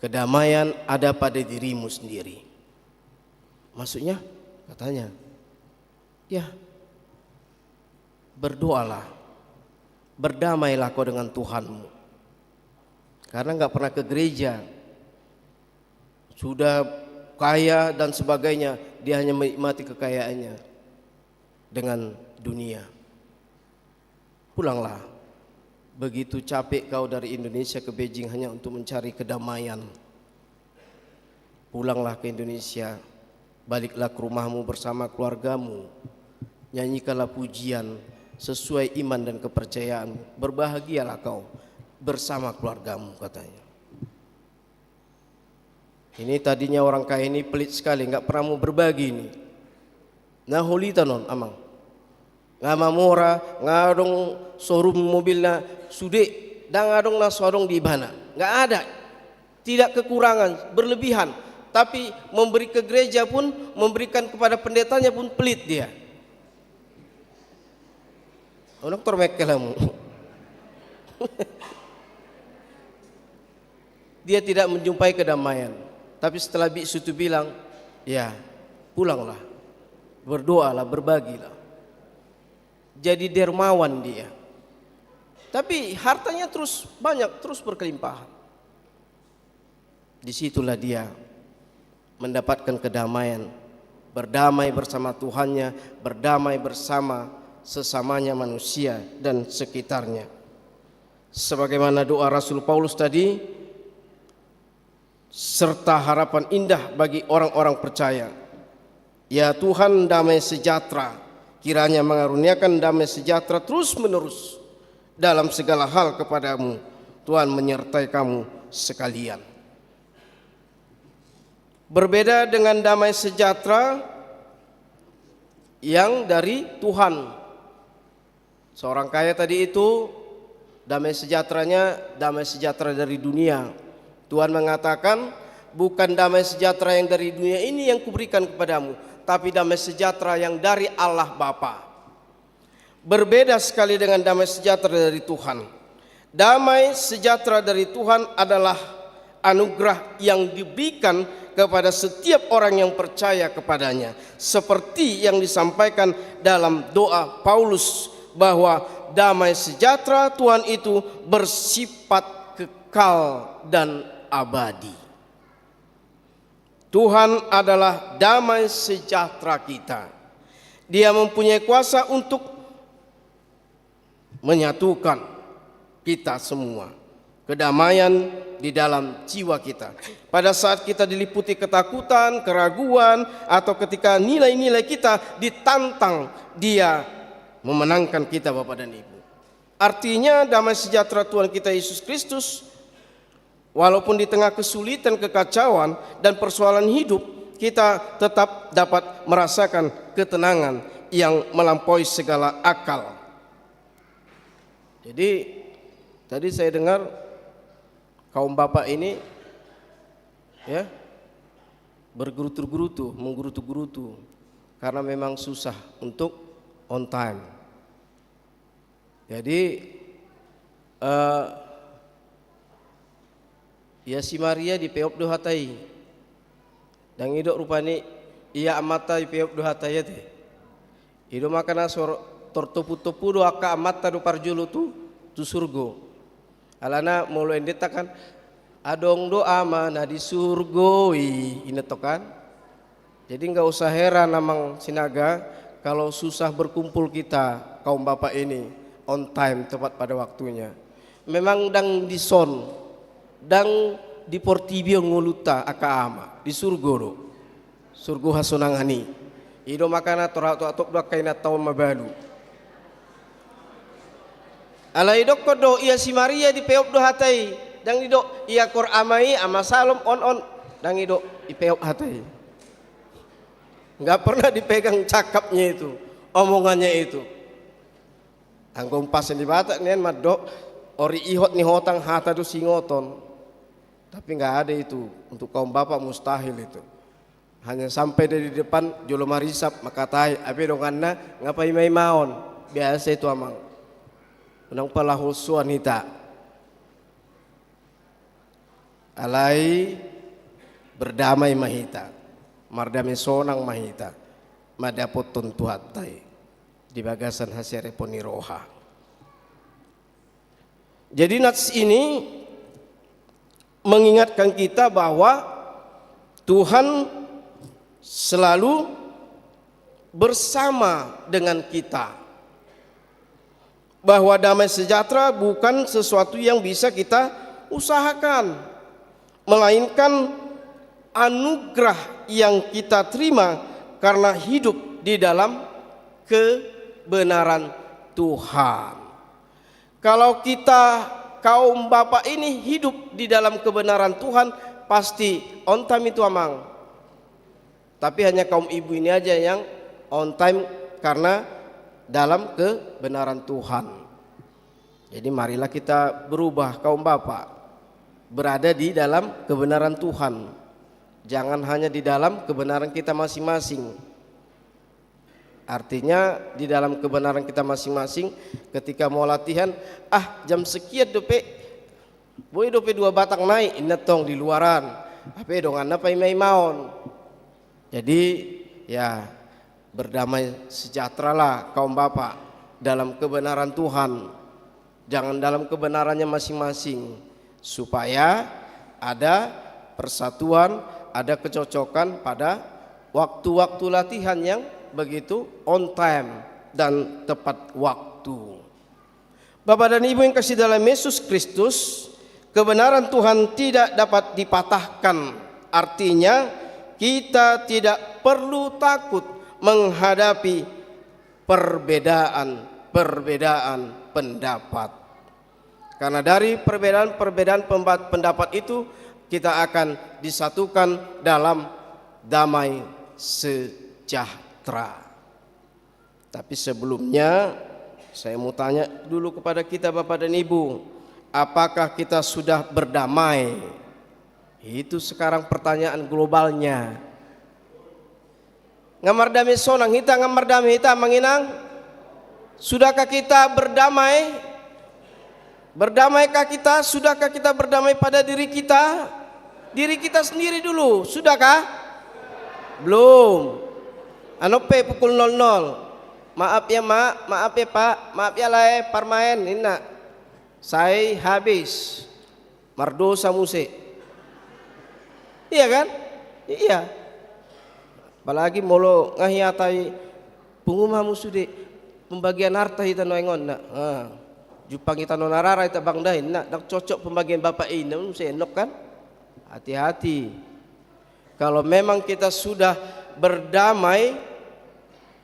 Kedamaian ada pada dirimu sendiri. Maksudnya? Katanya. Ya. Berdoalah. Berdamailah kau dengan Tuhanmu. Karena enggak pernah ke gereja. Sudah kaya dan sebagainya, dia hanya menikmati kekayaannya dengan dunia. Pulanglah. Begitu capek kau dari Indonesia ke Beijing hanya untuk mencari kedamaian. Pulanglah ke Indonesia. Baliklah ke rumahmu bersama keluargamu. Nyanyikanlah pujian sesuai iman dan kepercayaan. Berbahagialah kau bersama keluargamu, katanya. Ini tadinya orang kaya ini pelit sekali, enggak pernah mau berbagi ini. Nah holita non amang. Ngama mora, ngadong showroom mobilnya sude, dan ngadong na showroom di mana. Enggak ada. Tidak kekurangan, berlebihan. Tapi memberi ke gereja pun, memberikan kepada pendetanya pun pelit dia. Orang tormekelamu. Dia tidak menjumpai kedamaian. Tapi setelah biksu itu bilang, ya pulanglah, berdoalah, berbagilah. Jadi dermawan dia. Tapi hartanya terus banyak, terus berkelimpahan. Disitulah dia mendapatkan kedamaian. Berdamai bersama Tuhannya, berdamai bersama sesamanya manusia dan sekitarnya. Sebagaimana doa Rasul Paulus tadi, serta harapan indah bagi orang-orang percaya. Ya Tuhan damai sejahtera, kiranya mengaruniakan damai sejahtera terus menerus dalam segala hal kepadamu. Tuhan menyertai kamu sekalian. Berbeda dengan damai sejahtera yang dari Tuhan. Seorang kaya tadi itu damai sejahteranya damai sejahtera dari dunia. Tuhan mengatakan, bukan damai sejahtera yang dari dunia ini yang kuberikan kepadamu, tapi damai sejahtera yang dari Allah Bapa. Berbeda sekali dengan damai sejahtera dari Tuhan. Damai sejahtera dari Tuhan adalah anugerah yang diberikan kepada setiap orang yang percaya kepadanya. Seperti yang disampaikan dalam doa Paulus, bahwa damai sejahtera Tuhan itu bersifat kekal dan abadi. Tuhan adalah damai sejahtera kita. Dia mempunyai kuasa untuk menyatukan kita semua, kedamaian di dalam jiwa kita. Pada saat kita diliputi ketakutan, keraguan, atau ketika nilai-nilai kita ditantang, Dia memenangkan kita, Bapak dan Ibu. Artinya damai sejahtera Tuhan kita Yesus Kristus, walaupun di tengah kesulitan, kekacauan, dan persoalan hidup, kita tetap dapat merasakan ketenangan yang melampaui segala akal. Jadi tadi saya dengar kaum bapak ini ya menggerutu karena memang susah untuk on time. Jadi ya si Maria di peop do hatai dan idok rupani ia amata di peop do hatai teh. Ido makana tortopu-topu do aka amata do parjulu tu surgo. Alana mulu endeta kan adong doa mana di surgoi ini kan. Jadi nggak usah heran namang sinaga kalau susah berkumpul kita kaum bapak ini on time, tepat pada waktunya. Memang dang di son dang di portibio nguluta aka ama di surgo do surgo hasunangani ido makana torato-atok do kaina tahun mabalu. Alai dok kodo ia si Maria di peop do hatai dang ido ia kor amai ama salom on dang ido di peop hatai. Enggak pernah dipegang cakapnya itu, omongannya itu. Angkong pas di batak nian madok ori ihot ni hotang hata do singoton. Tapi enggak ada itu untuk kaum bapak, mustahil itu. Hanya sampai dari depan jolo marisap makatai ape donganna ngapai mai maon. Biasa itu amang. Unang palahul suanita alai berdamai mahita mardame sonang mahita madapot tuntuatai di bagasan hasil poniroha. Jadi nats ini mengingatkan kita bahwa Tuhan selalu bersama dengan kita. Bahwa damai sejahtera bukan sesuatu yang bisa kita usahakan, melainkan anugerah yang kita terima karena hidup di dalam kebenaran Tuhan. Kalau kita kaum bapak ini hidup di dalam kebenaran Tuhan, pasti on time itu amang. Tapi hanya kaum ibu ini aja yang on time karena dalam kebenaran Tuhan. Jadi marilah kita berubah kaum bapak, berada di dalam kebenaran Tuhan. Jangan hanya di dalam kebenaran kita masing-masing. Artinya di dalam kebenaran kita masing-masing, ketika mau latihan, jam sekian dope, boy dope 2 batang naik, inetong di luaran, ape dongan apa imai maon. Jadi ya berdamai sejahtera lah kaum bapak dalam kebenaran Tuhan. Jangan dalam kebenarannya masing-masing, supaya ada persatuan, ada kecocokan pada waktu-waktu latihan yang begitu on time dan tepat waktu. Bapak dan Ibu yang kasih dalam Yesus Kristus, kebenaran Tuhan tidak dapat dipatahkan. Artinya kita tidak perlu takut menghadapi perbedaan pendapat. Karena dari perbedaan pendapat itu kita akan disatukan dalam damai sejahtera. Tapi sebelumnya saya mau tanya dulu kepada kita Bapak dan Ibu, apakah kita sudah berdamai? Itu sekarang pertanyaan globalnya. Ngamar damai sonang hita, ngamar damai hita manginang. Sudahkah kita berdamai? Berdamaikah kita? Sudahkah kita berdamai pada diri kita? Diri kita sendiri dulu, sudahkah? Belum. Anope pukul 00. Maaf ya mak, maaf ya pak, maaf ya lai parmain ini nak. Saya habis mardosa musik. Iya kan? Iya. Apalagi molo ngahiatai pengumah musude pembagian harta kita noengon nak. Jupang kita nonarara kita bangdahin nak cocok pembagian bapak ini senok kan? Hati-hati. Kalau memang kita sudah berdamai,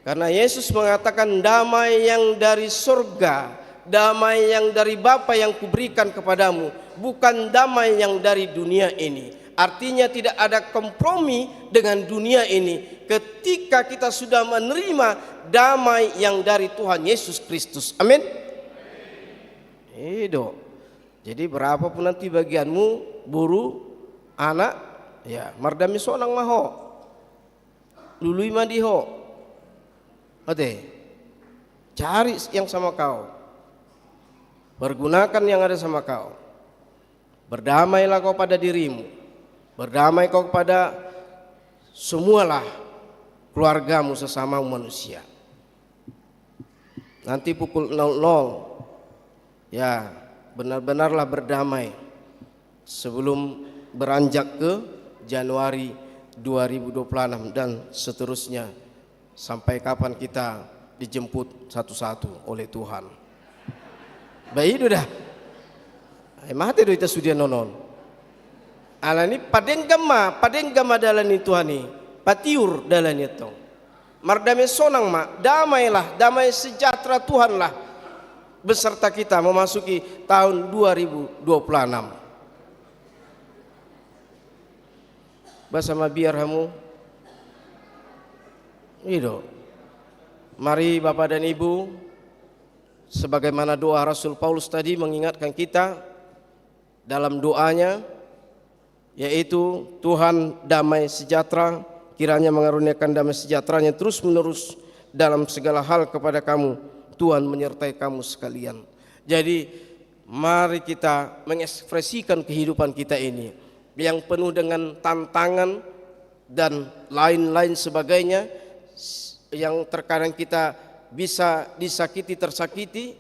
karena Yesus mengatakan damai yang dari surga, damai yang dari Bapa yang kuberikan kepadamu, bukan damai yang dari dunia ini. Artinya tidak ada kompromi dengan dunia ini ketika kita sudah menerima damai yang dari Tuhan Yesus Kristus. Amin. Itu. Jadi berapapun nanti bagianmu, buru, anak, ya mardami sonang maho, lului mandiho, oke, cari yang sama kau, pergunakan yang ada sama kau, berdamailah kau pada dirimu, berdamai kau kepada semualah keluargamu sesama manusia. Nanti pukul 00. Ya, benar-benarlah berdamai sebelum beranjak ke Januari 2026 dan seterusnya sampai kapan kita dijemput satu-satu oleh Tuhan. Baik itu dah. Mati do ita sudia nonon. Alani padeng gama dalani Tuhani, patiur dalani itu. Mardame sonang mak, damailah, damai sejahtera Tuhanlah beserta kita memasuki tahun 2026. Bersama biar kamu itu. Mari Bapak dan Ibu, sebagaimana doa Rasul Paulus tadi mengingatkan kita dalam doanya, yaitu Tuhan damai sejahtera, kiranya mengaruniakan damai sejahteranya terus menerus dalam segala hal kepada kamu. Tuhan menyertai kamu sekalian. Jadi mari kita mengekspresikan kehidupan kita ini yang penuh dengan tantangan dan lain-lain sebagainya, yang terkadang kita bisa disakiti, tersakiti.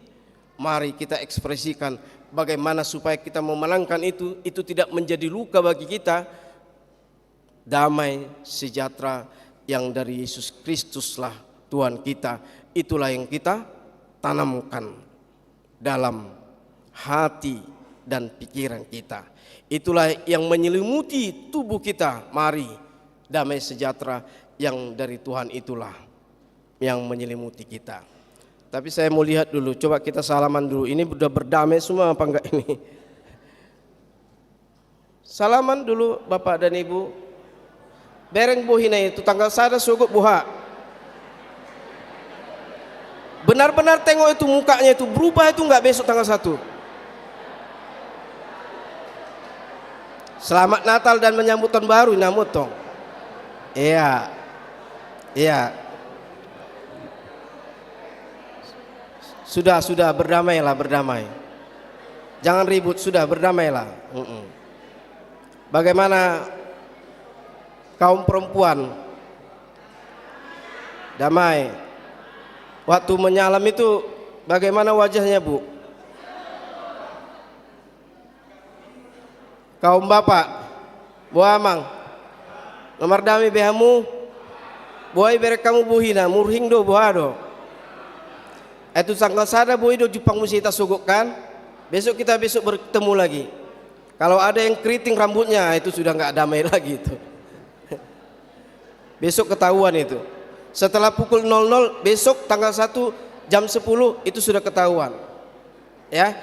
Mari kita ekspresikan bagaimana supaya kita memenangkan itu tidak menjadi luka bagi kita. Damai sejahtera yang dari Yesus Kristuslah Tuhan kita, itulah yang kita tanamkan dalam hati dan pikiran kita. Itulah yang menyelimuti tubuh kita. Mari damai sejahtera yang dari Tuhan itulah yang menyelimuti kita. Tapi saya mau lihat dulu, coba kita salaman dulu. Ini sudah berdamai semua apa enggak ini? Salaman dulu Bapak dan Ibu. Bereng bohina itu tanggal sada sugut buha. Benar-benar tengok itu mukanya itu berubah itu enggak besok tanggal 1. Selamat Natal dan menyambut tahun baru namut tong. Iya. Iya. Sudah berdamailah, berdamai. Jangan ribut, sudah berdamailah. Bagaimana kaum perempuan? Damai. Waktu menyalam itu bagaimana wajahnya Bu? Kaum bapak, Bu Amang, nomor dami behamu, buai berek kamu buhina, murhing do buado. Itu tanggal sada buai do Jepang musita sugukkan. Besok kita bertemu lagi. Kalau ada yang keriting rambutnya itu sudah nggak damai lagi itu. Besok ketahuan itu. Setelah pukul 00 besok tanggal 1 jam 10 itu sudah ketahuan. Ya.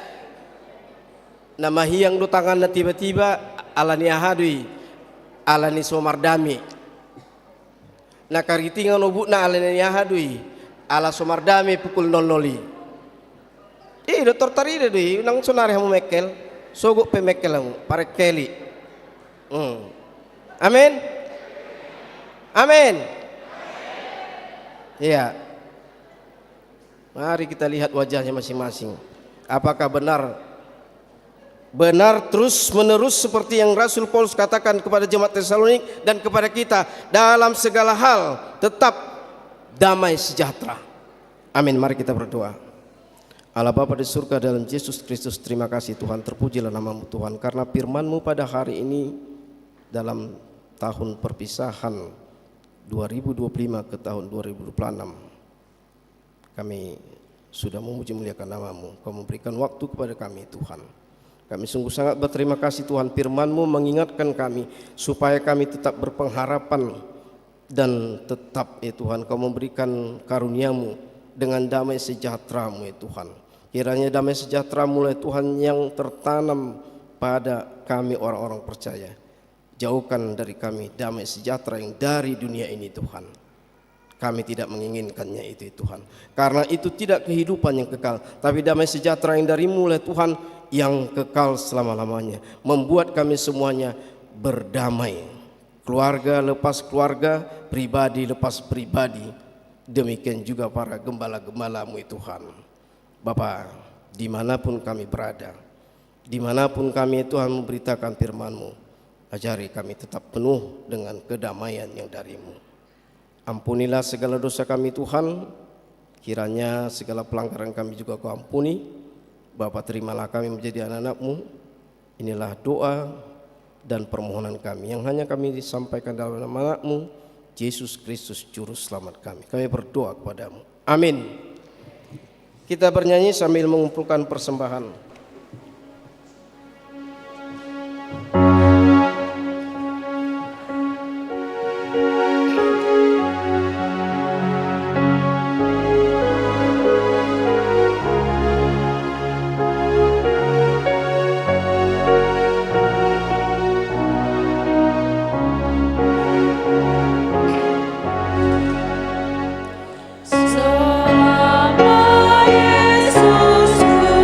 nama hiang do tangan tiba-tiba alani ahadui alani somardami na karitingan obukna alani ahadui ala somardami pukul 00. Dokter taride dui nang sonare hamu mekel sogok pemekel hamu pare keli. Amin. Amin. Iya. Mari kita lihat wajahnya masing-masing. Apakah benar terus menerus seperti yang Rasul Paulus katakan kepada jemaat Tesalonik dan kepada kita, dalam segala hal tetap damai sejahtera. Amin. Mari kita berdoa. Allah Bapa di surga, dalam Yesus Kristus, terima kasih Tuhan, terpujilah namamu Tuhan, karena firman-Mu pada hari ini dalam tahun perpisahan 2025 ke tahun 2026 kami sudah memuji muliakan namamu. Kau memberikan waktu kepada kami Tuhan. Kami sungguh sangat berterima kasih Tuhan, firman-Mu mengingatkan kami supaya kami tetap berpengharapan dan tetap Tuhan Kau memberikan karunia-Mu dengan damai sejahtera-Mu Tuhan. Kiranya damai sejahtera-Mu Tuhan yang tertanam pada kami orang-orang percaya. Jauhkan dari kami damai sejahtera yang dari dunia ini Tuhan. Kami tidak menginginkannya itu Tuhan. Karena itu tidak kehidupan yang kekal, tapi damai sejahtera yang dari-Mu Tuhan yang kekal selama-lamanya. Membuat kami semuanya berdamai. Keluarga lepas keluarga, pribadi lepas pribadi. Demikian juga para gembala-gembala-Mu Tuhan. Bapa, dimanapun kami berada, dimanapun kami Tuhan memberitakan firman-Mu, ajari kami tetap penuh dengan kedamaian yang dari-Mu. Ampunilah segala dosa kami Tuhan, kiranya segala pelanggaran kami juga Kau ampuni. Bapa, terimalah kami menjadi anak-anak-Mu. Inilah doa dan permohonan kami yang hanya kami disampaikan dalam nama anak-Mu, Yesus Kristus Juru Selamat kami. Kami berdoa kepadamu. Amin. Kita bernyanyi sambil mengumpulkan persembahan. Selama Yesusku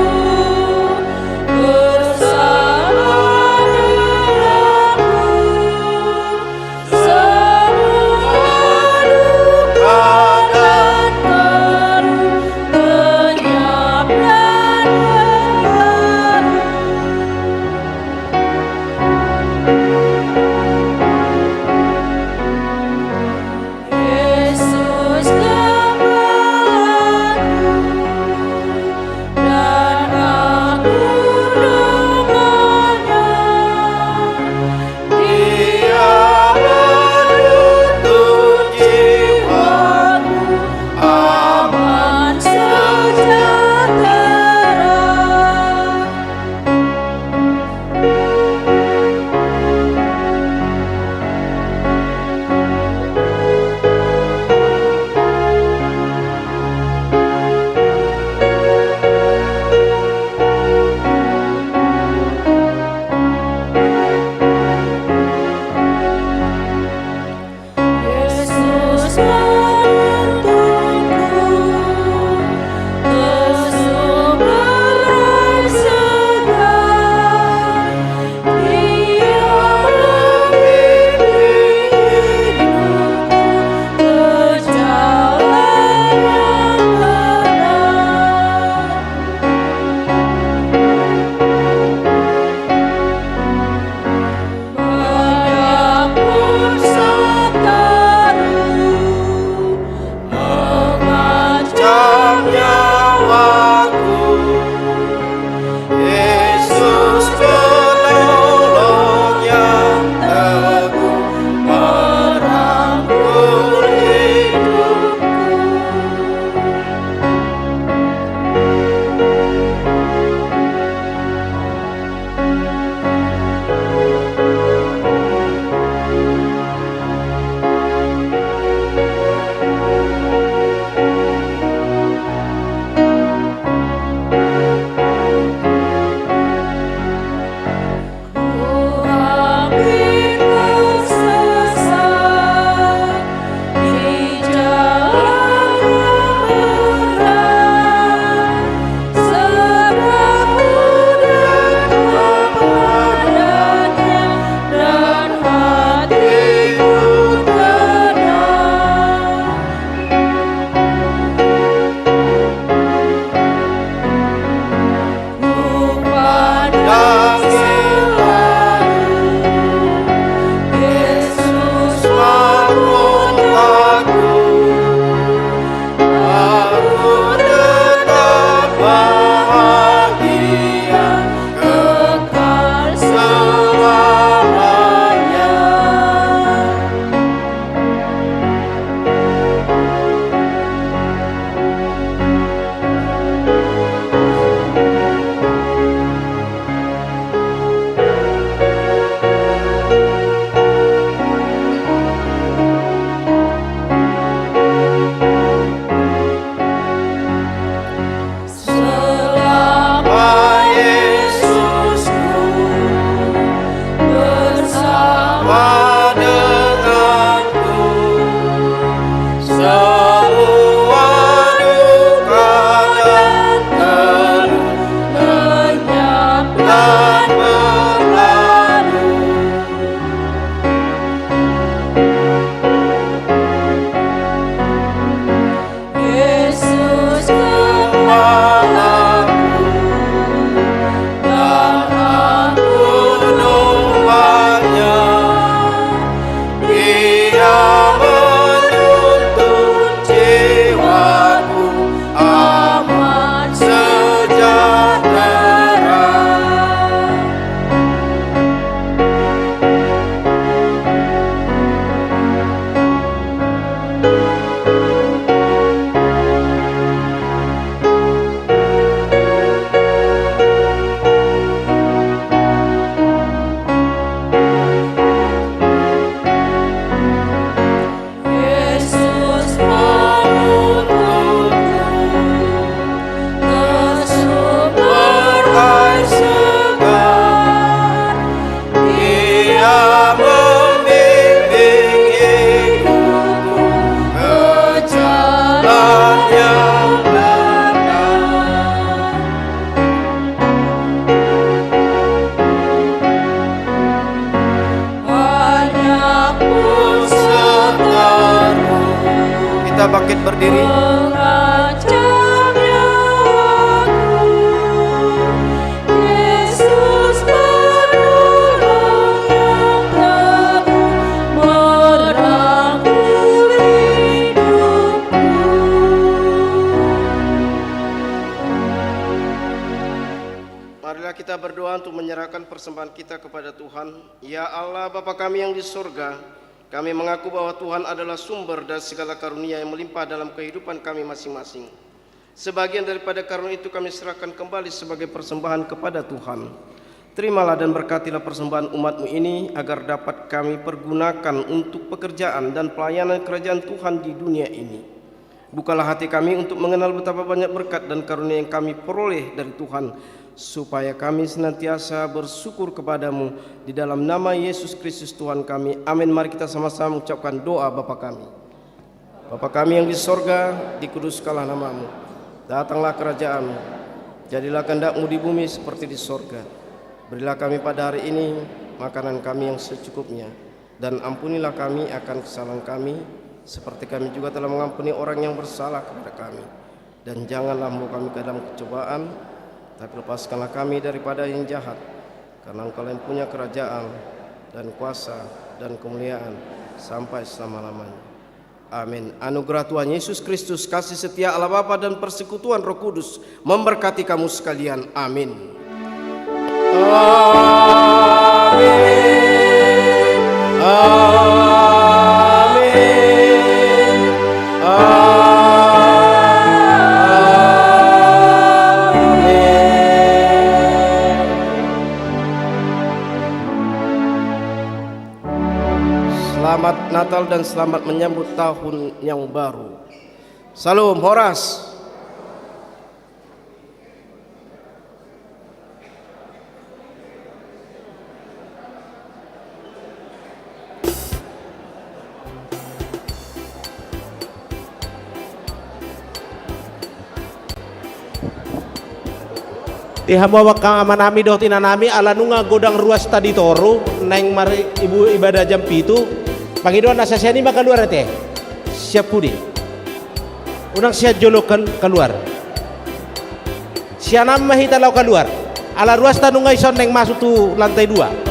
Marilah kita berdoa untuk menyerahkan persembahan kita kepada Tuhan. Ya Allah, Bapa kami yang di surga, kami mengaku bahwa Tuhan adalah sumber dari segala karunia yang melimpah dalam kehidupan kami masing-masing. Sebagian daripada karunia itu kami serahkan kembali sebagai persembahan kepada Tuhan. Terimalah dan berkatilah persembahan umat-Mu ini agar dapat kami pergunakan untuk pekerjaan dan pelayanan kerajaan Tuhan di dunia ini. Bukalah hati kami untuk mengenal betapa banyak berkat dan karunia yang kami peroleh dari Tuhan, supaya kami senantiasa bersyukur kepadamu di dalam nama Yesus Kristus Tuhan kami. Amin. Mari kita sama-sama mengucapkan doa Bapa kami. Bapa kami yang di sorga, dikuduskanlah namamu. Datanglah kerajaanmu. Jadilah kehendak-Mu di bumi seperti di sorga. Berilah kami pada hari ini makanan kami yang secukupnya, dan ampunilah kami akan kesalahan kami, seperti kami juga telah mengampuni orang yang bersalah kepada kami. Dan janganlah membawa kami ke dalam kecobaan, tapi lepaskanlah kami daripada yang jahat, karena Engkau yang punya kerajaan dan kuasa dan kemuliaan sampai selama-lamanya. Amin. Anugerah Tuhan Yesus Kristus, kasih setia Allah Bapa dan persekutuan Roh Kudus memberkati kamu sekalian. Amin. Amin. Amin. Selamat Natal dan selamat menyambut tahun yang baru. Salam Horas. Tihamu kang amanami do tinanami ala nunga godang ruas tadi toru neng mari ibu ibadah jam pitu pangidoan asasiani maka luar teh siap pudi unang siap jolokan keluar sianam mahita lau keluar ala ruas tanunga ison neng masuk tu lantai 2